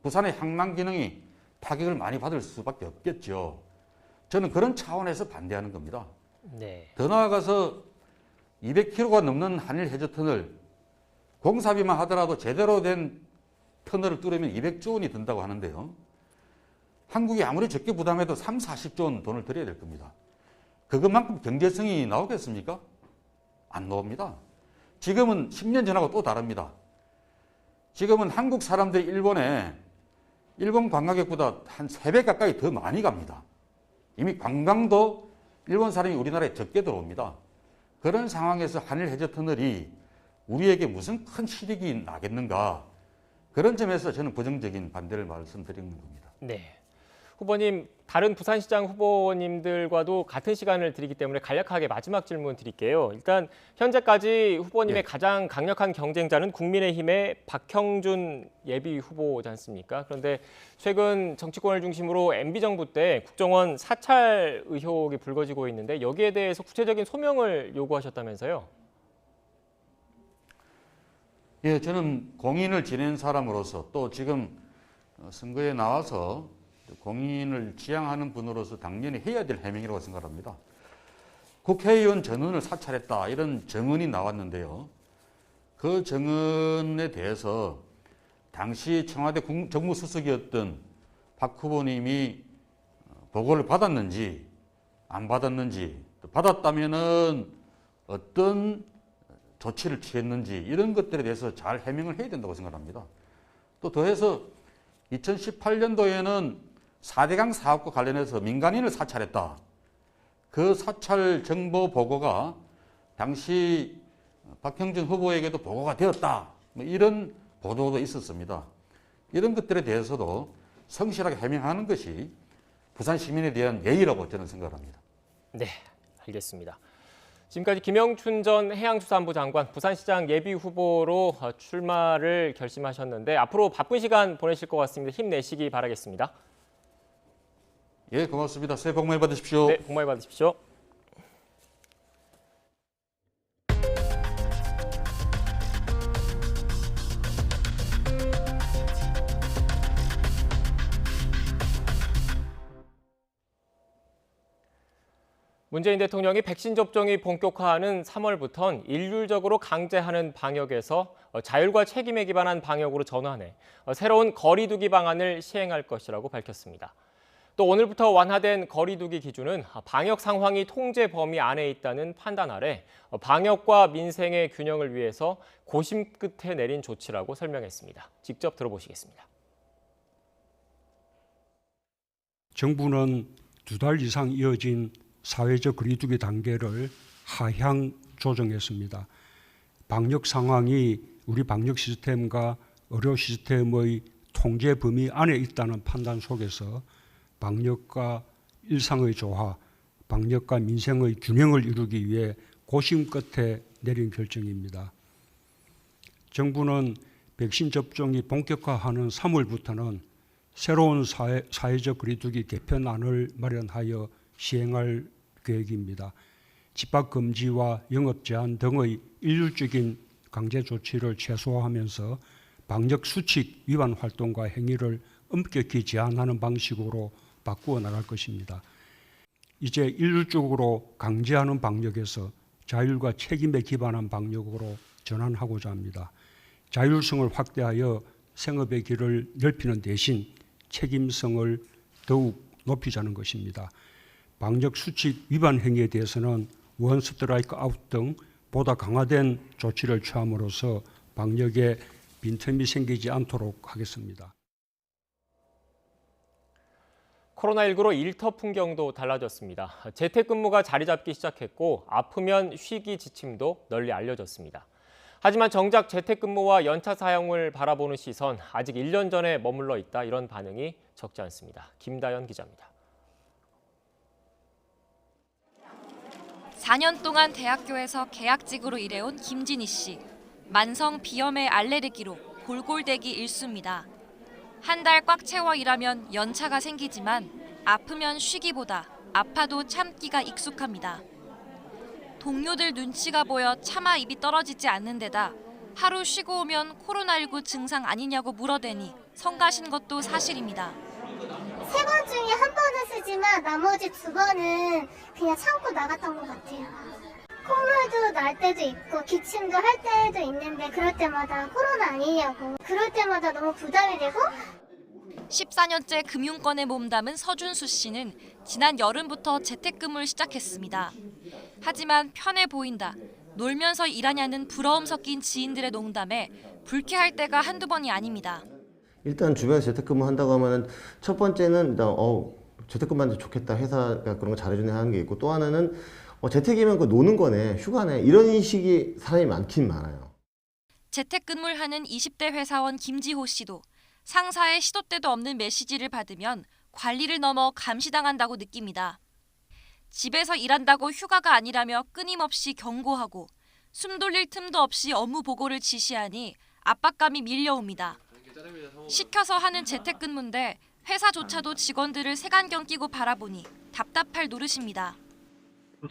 부산의 항만 기능이 타격을 많이 받을 수밖에 없겠죠. 저는 그런 차원에서 반대하는 겁니다. 네. 더 나아가서 200km가 넘는 한일 해저터널, 공사비만 하더라도 제대로 된 터널을 뚫으면 200조 원이 든다고 하는데요. 한국이 아무리 적게 부담해도 3, 40조 원 돈을 들여야 될 겁니다. 그것만큼 경제성이 나오겠습니까? 안 나옵니다. 지금은 10년 전하고 또 다릅니다. 지금은 한국 사람들이 일본 관광객보다 한 3배 가까이 더 많이 갑니다. 이미 관광도 일본 사람이 우리나라에 적게 들어옵니다. 그런 상황에서 한일 해저터널이 우리에게 무슨 큰 실익이 나겠는가, 그런 점에서 저는 부정적인 반대를 말씀드리는 겁니다. 네. 후보님, 다른 부산시장 후보님들과도 같은 시간을 드리기 때문에 간략하게 마지막 질문 드릴게요. 일단 현재까지 후보님의 가장 강력한 경쟁자는 국민의힘의 박형준 예비 후보지 않습니까? 그런데 최근 정치권을 중심으로 MB정부 때 국정원 사찰 의혹이 불거지고 있는데 여기에 대해서 구체적인 소명을 요구하셨다면서요? 예, 저는 공인을 지낸 사람으로서 또 지금 선거에 나와서 공인을 지향하는 분으로서 당연히 해야 될 해명이라고 생각합니다. 국회의원 전원을 사찰했다, 이런 정언이 나왔는데요. 그 정언에 대해서 당시 청와대 정무수석이었던 박 후보님이 보고를 받았는지 안 받았는지, 또 받았다면은 어떤 조치를 취했는지, 이런 것들에 대해서 잘 해명을 해야 된다고 생각합니다. 또 더해서 2018년도에는 4대강 사업과 관련해서 민간인을 사찰했다. 그 사찰 정보 보고가 당시 박형준 후보에게도 보고가 되었다, 이런 보도도 있었습니다. 이런 것들에 대해서도 성실하게 해명하는 것이 부산 시민에 대한 예의라고 저는 생각합니다. 네, 알겠습니다. 지금까지 김영춘 전 해양수산부 장관 부산시장 예비후보로 출마를 결심하셨는데 앞으로 바쁜 시간 보내실 것 같습니다. 힘내시기 바라겠습니다. 예, 고맙습니다. 새해 복 많이 받으십시오. 네, 복 많이 받으십시오. 문재인 대통령이 백신 접종이 본격화하는 3월부턴 일률적으로 강제하는 방역에서 자율과 책임에 기반한 방역으로 전환해 새로운 거리 두기 방안을 시행할 것이라고 밝혔습니다. 또 오늘부터 완화된 거리 두기 기준은 방역 상황이 통제 범위 안에 있다는 판단 아래 방역과 민생의 균형을 위해서 고심 끝에 내린 조치라고 설명했습니다. 직접 들어보시겠습니다. 정부는 2달 이상 이어진 사회적 거리두기 단계를 하향 조정했습니다. 방역 상황이 우리 방역 시스템과 의료 시스템의 통제 범위 안에 있다는 판단 속에서 방역과 일상의 조화, 방역과 민생의 균형을 이루기 위해 고심 끝에 내린 결정입니다. 정부는 백신 접종이 본격화하는 3월부터는 새로운 사회적 거리두기 개편안을 마련하여 시행할 계획입니다. 집합 금지와 영업 제한 등의 일률적인 강제 조치를 최소화하면서 방역 수칙 위반 활동과 행위를 엄격히 제한하는 방식으로 바꾸어 나갈 것입니다. 이제 일률적으로 강제하는 방역에서 자율과 책임에 기반한 방역으로 전환하고자 합니다. 자율성을 확대하여 생업의 길을 넓히는 대신 책임성을 더욱 높이자는 것입니다. 방역 수칙 위반 행위에 대해서는 원 스트라이크 아웃 등 보다 강화된 조치를 취함으로써 방역에 빈틈이 생기지 않도록 하겠습니다. 코로나19로 일터 풍경도 달라졌습니다. 재택근무가 자리 잡기 시작했고 아프면 쉬기 지침도 널리 알려졌습니다. 하지만 정작 재택근무와 연차 사용을 바라보는 시선 아직 1년 전에 머물러 있다 이런 반응이 적지 않습니다. 김다연 기자입니다. 4년 동안 대학교에서 계약직으로 일해온 김진희 씨. 만성 비염의 알레르기로 골골대기 일수입니다. 한 달 꽉 채워 일하면 연차가 생기지만 아프면 쉬기보다 아파도 참기가 익숙합니다. 동료들 눈치가 보여 차마 입이 떨어지지 않는 데다 하루 쉬고 오면 코로나19 증상 아니냐고 물어대니 성가신 것도 사실입니다. 3번 중에 한 번은 쓰지만 나머지 2번은 그냥 참고 나갔던 것 같아요. 콧물도 날 때도 있고 기침도 할 때도 있는데 그럴 때마다 코로나 아니냐고 그럴 때마다 너무 부담이 되고 14년째 금융권에 몸담은 서준수 씨는 지난 여름부터 재택근무를 시작했습니다. 하지만 편해 보인다, 놀면서 일하냐는 부러움 섞인 지인들의 농담에 불쾌할 때가 한두 번이 아닙니다. 일단 주변에서 재택근무 한다고 하면은 첫 번째는 일단 재택근무하는데 좋겠다, 회사가 그런 거 잘해주네 하는 게 있고, 또 하나는 재택이면 그 노는 거네, 휴가네, 이런 식이 사람이 많긴 많아요. 재택근무를 하는 20대 회사원 김지호 씨도 상사의 시도 때도 없는 메시지를 받으면 관리를 넘어 감시당한다고 느낍니다. 집에서 일한다고 휴가가 아니라며 끊임없이 경고하고 숨 돌릴 틈도 없이 업무 보고를 지시하니 압박감이 밀려옵니다. 시켜서 하는 재택근무인데 회사조차도 직원들을 색안경 끼고 바라보니 답답할 노릇입니다.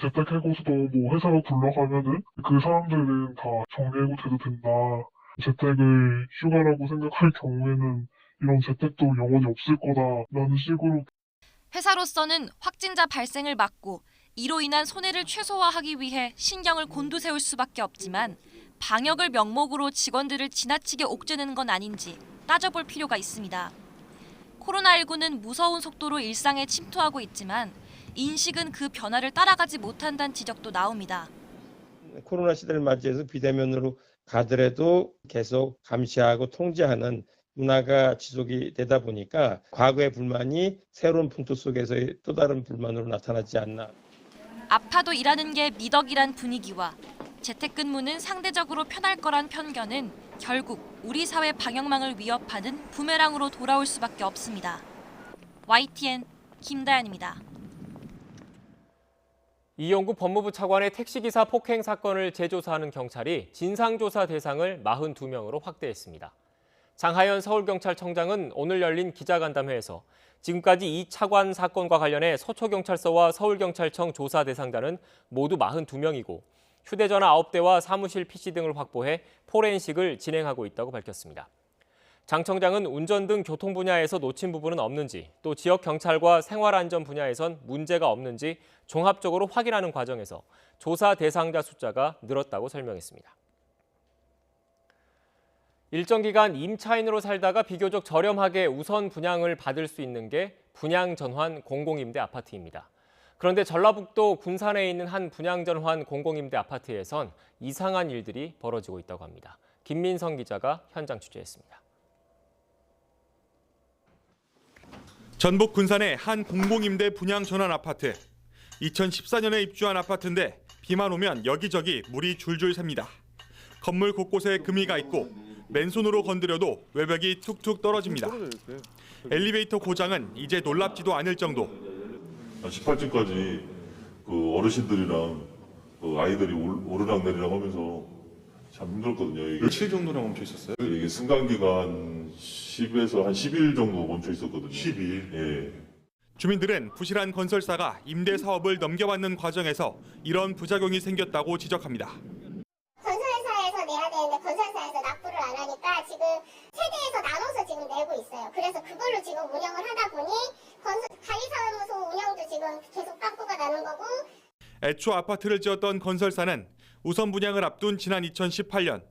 재택해고서도 뭐 회사로 불러가면은 그 사람들은 다 정리해고 돼도 된다. 재택을 휴가라고 생각할 경우에는 이런 재택도 영원히 없을 거다라는 식으로. 회사로서는 확진자 발생을 막고 이로 인한 손해를 최소화하기 위해 신경을 곤두세울 수밖에 없지만 방역을 명목으로 직원들을 지나치게 옥죄는 건 아닌지 따져볼 필요가 있습니다. 코로나19는 무서운 속도로 일상에 침투하고 있지만 인식은 그 변화를 따라가지 못한다는 지적도 나옵니다. 코로나 시대를 맞이해서 비대면으로 가더라도 계속 감시하고 통제하는 문화가 지속이 되다 보니까 과거의 불만이 새로운 풍토 속에서의 또 다른 불만으로 나타나지 않나. 아파도 일하는 게 미덕이란 분위기와 재택근무는 상대적으로 편할 거란 편견은 결국 우리 사회 방역망을 위협하는 부메랑으로 돌아올 수밖에 없습니다. YTN 김다연입니다. 이용구 법무부 차관의 택시기사 폭행 사건을 재조사하는 경찰이 진상조사 대상을 42명으로 확대했습니다. 장하연 서울경찰청장은 오늘 열린 기자간담회에서 지금까지 이 차관 사건과 관련해 서초경찰서와 서울경찰청 조사 대상자는 모두 42명이고 휴대전화 9대와 사무실 PC 등을 확보해 포렌식을 진행하고 있다고 밝혔습니다. 장 청장은 운전 등 교통 분야에서 놓친 부분은 없는지, 또 지역 경찰과 생활안전 분야에선 문제가 없는지 종합적으로 확인하는 과정에서 조사 대상자 숫자가 늘었다고 설명했습니다. 일정 기간 임차인으로 살다가 비교적 저렴하게 우선 분양을 받을 수 있는 게 분양전환 공공임대 아파트입니다. 그런데 전라북도 군산에 있는 한 분양전환 공공임대 아파트에선 이상한 일들이 벌어지고 있다고 합니다. 김민성 기자가 현장 취재했습니다. 전북 군산의 한 공공임대 분양 전환 아파트. 2014년에 입주한 아파트인데 비만 오면 여기저기 물이 줄줄 샙니다. 건물 곳곳에 금이가 있고 맨손으로 건드려도 외벽이 툭툭 떨어집니다. 엘리베이터 고장은 이제 놀랍지도 않을 정도. 18층까지 그 어르신들이랑 그 아이들이 오르락내리락 하면서 참 힘들었거든요. 며칠 정도나 멈춰 있었어요? 이게 승강기간 10에서 한 10일 정도 멈춰 있었거든요. 10일? 예. 주민들은 부실한 건설사가 임대 사업을 넘겨받는 과정에서 이런 부작용이 생겼다고 지적합니다. 건설사에서 내야 되는데 건설사에서 납부를 안 하니까 지금 세대에서 나눠서 지금 내고 있어요. 그래서 그걸로 지금 운영을 하다 보니 관리사무소 운영도 지금 계속 빵꾸가 나는 거고. 애초 아파트를 지었던 건설사는 우선 분양을 앞둔 지난 2018년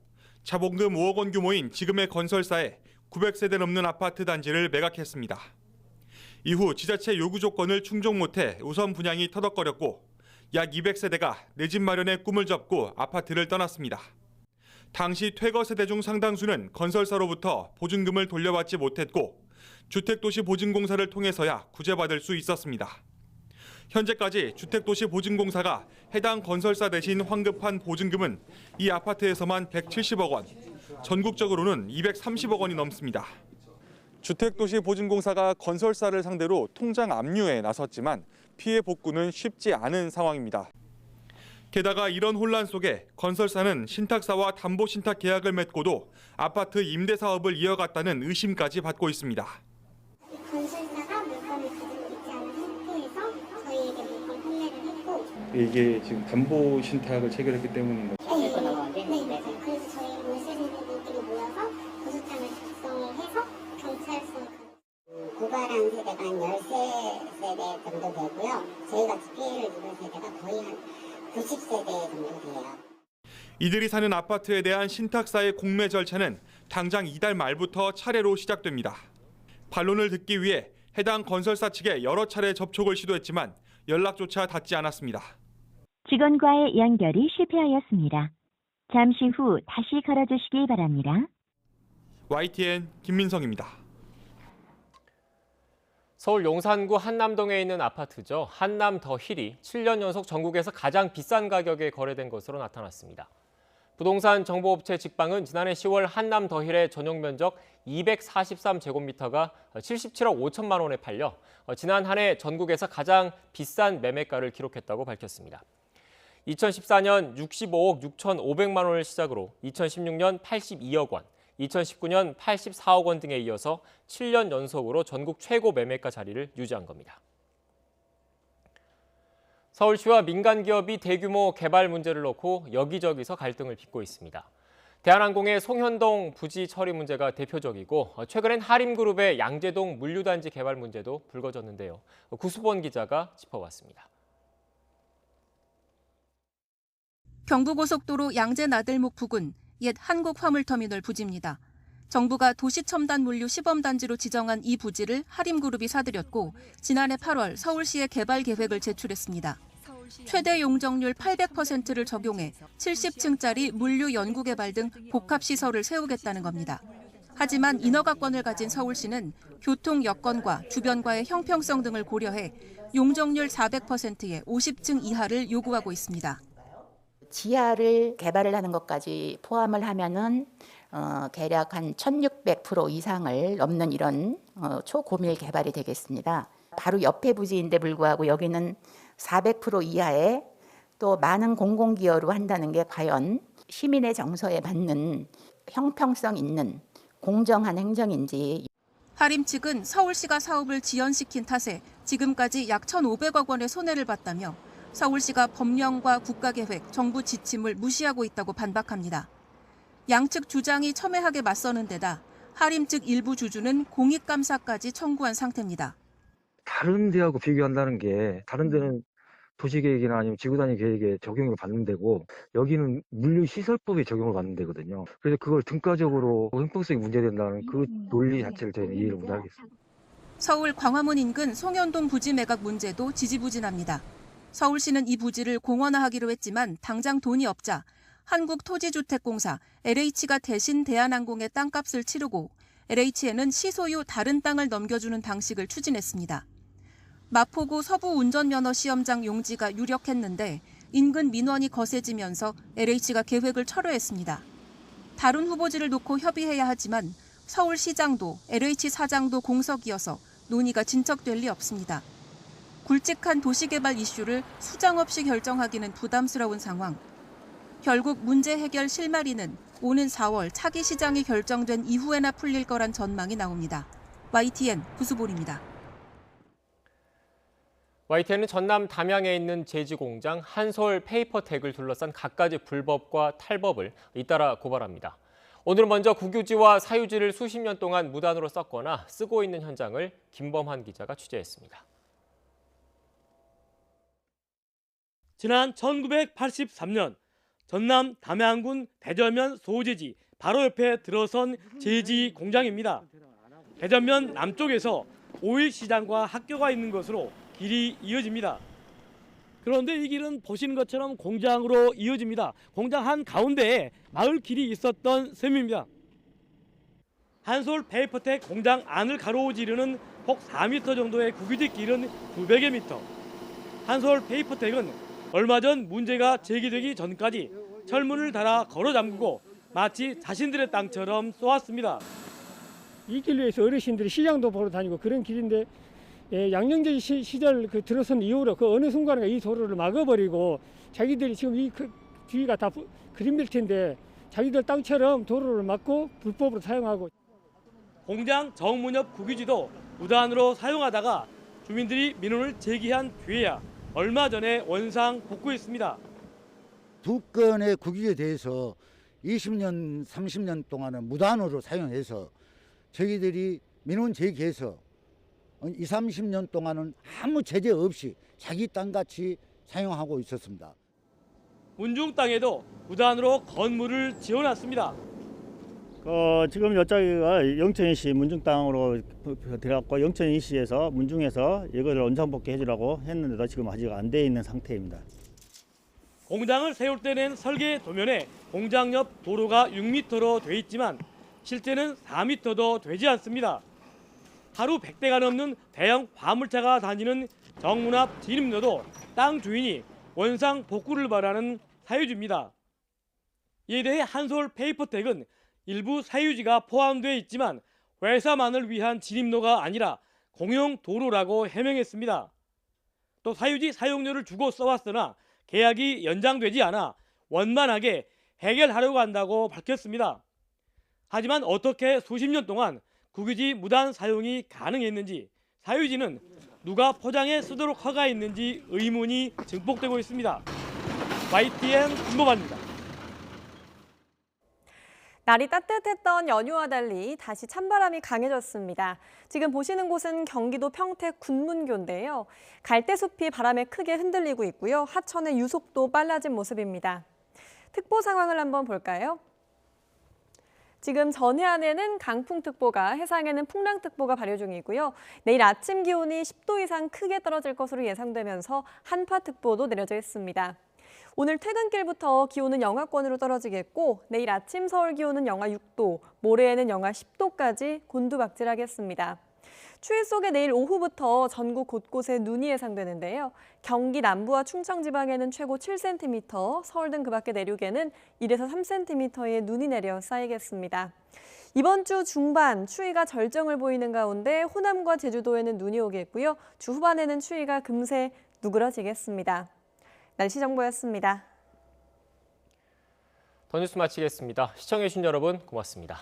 자본금 5억 원 규모인 지금의 건설사에 900세대 넘는 아파트 단지를 매각했습니다. 이후 지자체 요구 조건을 충족 못해 우선 분양이 터덕거렸고 약 200세대가 내 집 마련의 꿈을 접고 아파트를 떠났습니다. 당시 퇴거 세대 중 상당수는 건설사로부터 보증금을 돌려받지 못했고 주택도시보증공사를 통해서야 구제받을 수 있었습니다. 현재까지 주택도시보증공사가 해당 건설사 대신 환급한 보증금은 이 아파트에서만 170억 원, 전국적으로는 230억 원이 넘습니다. 주택도시보증공사가 건설사를 상대로 통장 압류에 나섰지만 피해 복구는 쉽지 않은 상황입니다. 게다가 이런 혼란 속에 건설사는 신탁사와 담보신탁 계약을 맺고도 아파트 임대 사업을 이어갔다는 의심까지 받고 있습니다. 건설사가 물건을 가지고 있지 않은 상태에서 저희에게 물건 판매를 했고 이게 지금 담보 신탁을 체결했기 때문인 거죠? 네. 그래서 저희 월세쟁이들끼리 모여서 고소장을 작성을 해서 경찰서 고발한 세대가 한 13세대 정도 되고요. 저희가 피해를 입은 세대가 거의 한 90세대 정도 돼요. 이들이 사는 아파트에 대한 신탁사의 공매 절차는 당장 이달 말부터 차례로 시작됩니다. 반론을 듣기 위해 해당 건설사 측에 여러 차례 접촉을 시도했지만 연락조차 닿지 않았습니다. 직원과의 연결이 실패하였습니다. 잠시 후 다시 걸어주시기 바랍니다. YTN 김민성입니다. 서울 용산구 한남동에 있는 아파트죠. 한남 더 힐이 7년 연속 전국에서 가장 비싼 가격에 거래된 것으로 나타났습니다. 부동산 정보업체 직방은 지난해 10월 한남 더 힐의 전용 면적 243제곱미터가 77억 5천만 원에 팔려 지난 한 해 전국에서 가장 비싼 매매가를 기록했다고 밝혔습니다. 2014년 65억 6,500만 원을 시작으로 2016년 82억 원, 2019년 84억 원 등에 이어서 7년 연속으로 전국 최고 매매가 자리를 유지한 겁니다. 서울시와 민간 기업이 대규모 개발 문제를 놓고 여기저기서 갈등을 빚고 있습니다. 대한항공의 송현동 부지 처리 문제가 대표적이고 최근엔 하림그룹의 양재동 물류단지 개발 문제도 불거졌는데요. 구수본 기자가 짚어봤습니다. 경부고속도로 양재-나들목 부근 옛 한국화물터미널 부지입니다. 정부가 도시첨단물류 시범단지로 지정한 이 부지를 하림그룹이 사들였고 지난해 8월 서울시에 개발 계획을 제출했습니다. 최대 용적률 800%를 적용해 70층짜리 물류 연구개발 등 복합시설을 세우겠다는 겁니다. 하지만 인허가권을 가진 서울시는 교통 여건과 주변과의 형평성 등을 고려해 용적률 400%의 50층 이하를 요구하고 있습니다. 지하를 개발을 하는 것까지 포함을 하면은 대략 한 1600% 이상을 넘는 이런 초고밀 개발이 되겠습니다. 바로 옆에 부지인데 불구하고 여기는 400% 이하의 또 많은 공공기여로 한다는 게 과연 시민의 정서에 맞는 형평성 있는 공정한 행정인지. 하림 측은 서울시가 사업을 지연시킨 탓에 지금까지 약 1,500억 원의 손해를 봤다며 서울시가 법령과 국가계획, 정부 지침을 무시하고 있다고 반박합니다. 양측 주장이 첨예하게 맞서는 데다 하림 측 일부 주주는 공익감사까지 청구한 상태입니다. 다른 데하고 비교한다는 게 다른 데는 도시계획이나 아니면 지구단위 계획에 적용을 받는 데고 여기는 물류시설법에 적용을 받는 데거든요. 그래서 그걸 등가적으로 형평성이 문제된다는 그 논리 자체를 저희는 이해를 못하겠습니다. 서울 광화문 인근 송현동 부지 매각 문제도 지지부진합니다. 서울시는 이 부지를 공원화하기로 했지만 당장 돈이 없자 한국토지주택공사 LH가 대신 대한항공의 땅값을 치르고 LH에는 시소유 다른 땅을 넘겨주는 방식을 추진했습니다. 마포구 서부운전면허 시험장 용지가 유력했는데 인근 민원이 거세지면서 LH가 계획을 철회했습니다. 다른 후보지를 놓고 협의해야 하지만 서울시장도 LH 사장도 공석이어서 논의가 진척될 리 없습니다. 굵직한 도시개발 이슈를 수장 없이 결정하기는 부담스러운 상황. 결국 문제 해결 실마리는 오는 4월 차기 시장이 결정된 이후에나 풀릴 거란 전망이 나옵니다. YTN 구수볼입니다. YTN은 전남 담양에 있는 제지 공장 한솔 페이퍼텍을 둘러싼 갖가지 불법과 탈법을 잇따라 고발합니다. 오늘 먼저 국유지와 사유지를 수십 년 동안 무단으로 썼거나 쓰고 있는 현장을 김범환 기자가 취재했습니다. 지난 1983년 전남 담양군 대전면 소재지 바로 옆에 들어선 제지 공장입니다. 대전면 남쪽에서 오일시장과 학교가 있는 것으로 길이 이어집니다. 그런데 이 길은 보시는 것처럼 공장으로 이어집니다. 공장 한가운데에 마을 길이 있었던 셈입니다. 한솔 페이퍼텍 공장 안을 가로지르는 폭 4m 정도의 국유지 길은 900여 미터. 한솔 페이퍼텍은 얼마 전 문제가 제기되기 전까지 철문을 달아 걸어 잠그고 마치 자신들의 땅처럼 쏘았습니다. 이 길로 해서 어르신들이 시장도 보러 다니고 그런 길인데 양령제 시절 들어선 이후로 그 어느 순간에 이 도로를 막아버리고 자기들이 지금 이 뒤가 다 그린벨트인데 자기들 땅처럼 도로를 막고 불법으로 사용하고. 공장 정문 옆 국유지도 무단으로 사용하다가 주민들이 민원을 제기한 뒤에야 얼마 전에 원상 복구했습니다. 두 건의 국유지에 대해서 20년, 30년 동안은 무단으로 사용해서 저희들이 민원 제기해서 20, 30년 동안은 아무 제재 없이 자기 땅같이 사용하고 있었습니다. 문중 땅에도 무단으로 건물을 지어놨습니다. 지금 여기가 영천이시 문중 땅으로 들어갔고 영천이시에서 문중에서 이거를 원상복귀 해주라고 했는데도 지금 아직 안 돼 있는 상태입니다. 공장을 세울 때는 설계 도면에 공장 옆 도로가 6m로 돼 있지만 실제는 4m도 되지 않습니다. 하루 100대가 넘는 대형 화물차가 다니는 정문 앞 진입로도 땅 주인이 원상 복구를 바라는 사유지입니다. 이에 대해 한솔 페이퍼텍은 일부 사유지가 포함되어 있지만 회사만을 위한 진입로가 아니라 공용 도로라고 해명했습니다. 또 사유지 사용료를 주고 써왔으나 계약이 연장되지 않아 원만하게 해결하려고 한다고 밝혔습니다. 하지만 어떻게 수십 년 동안 국유지 무단 사용이 가능했는지, 사유지는 누가 포장해 쓰도록 허가했는지 의문이 증폭되고 있습니다. YTN 김범환입니다. 날이 따뜻했던 연휴와 달리 다시 찬바람이 강해졌습니다. 지금 보시는 곳은 경기도 평택 군문교인데요. 갈대숲이 바람에 크게 흔들리고 있고요. 하천의 유속도 빨라진 모습입니다. 특보 상황을 한번 볼까요? 지금 전해안에는 강풍특보가, 해상에는 풍랑특보가 발효 중이고요. 내일 아침 기온이 10도 이상 크게 떨어질 것으로 예상되면서 한파특보도 내려져 있습니다. 오늘 퇴근길부터 기온은 영하권으로 떨어지겠고 내일 아침 서울 기온은 영하 6도, 모레에는 영하 10도까지 곤두박질하겠습니다. 추위 속에 내일 오후부터 전국 곳곳에 눈이 예상되는데요. 경기 남부와 충청 지방에는 최고 7cm, 서울 등 그 밖의 내륙에는 1에서 3cm의 눈이 내려 쌓이겠습니다. 이번 주 중반 추위가 절정을 보이는 가운데 호남과 제주도에는 눈이 오겠고요. 주 후반에는 추위가 금세 누그러지겠습니다. 날씨 정보였습니다. 더 뉴스 마치겠습니다. 시청해주신 여러분 고맙습니다.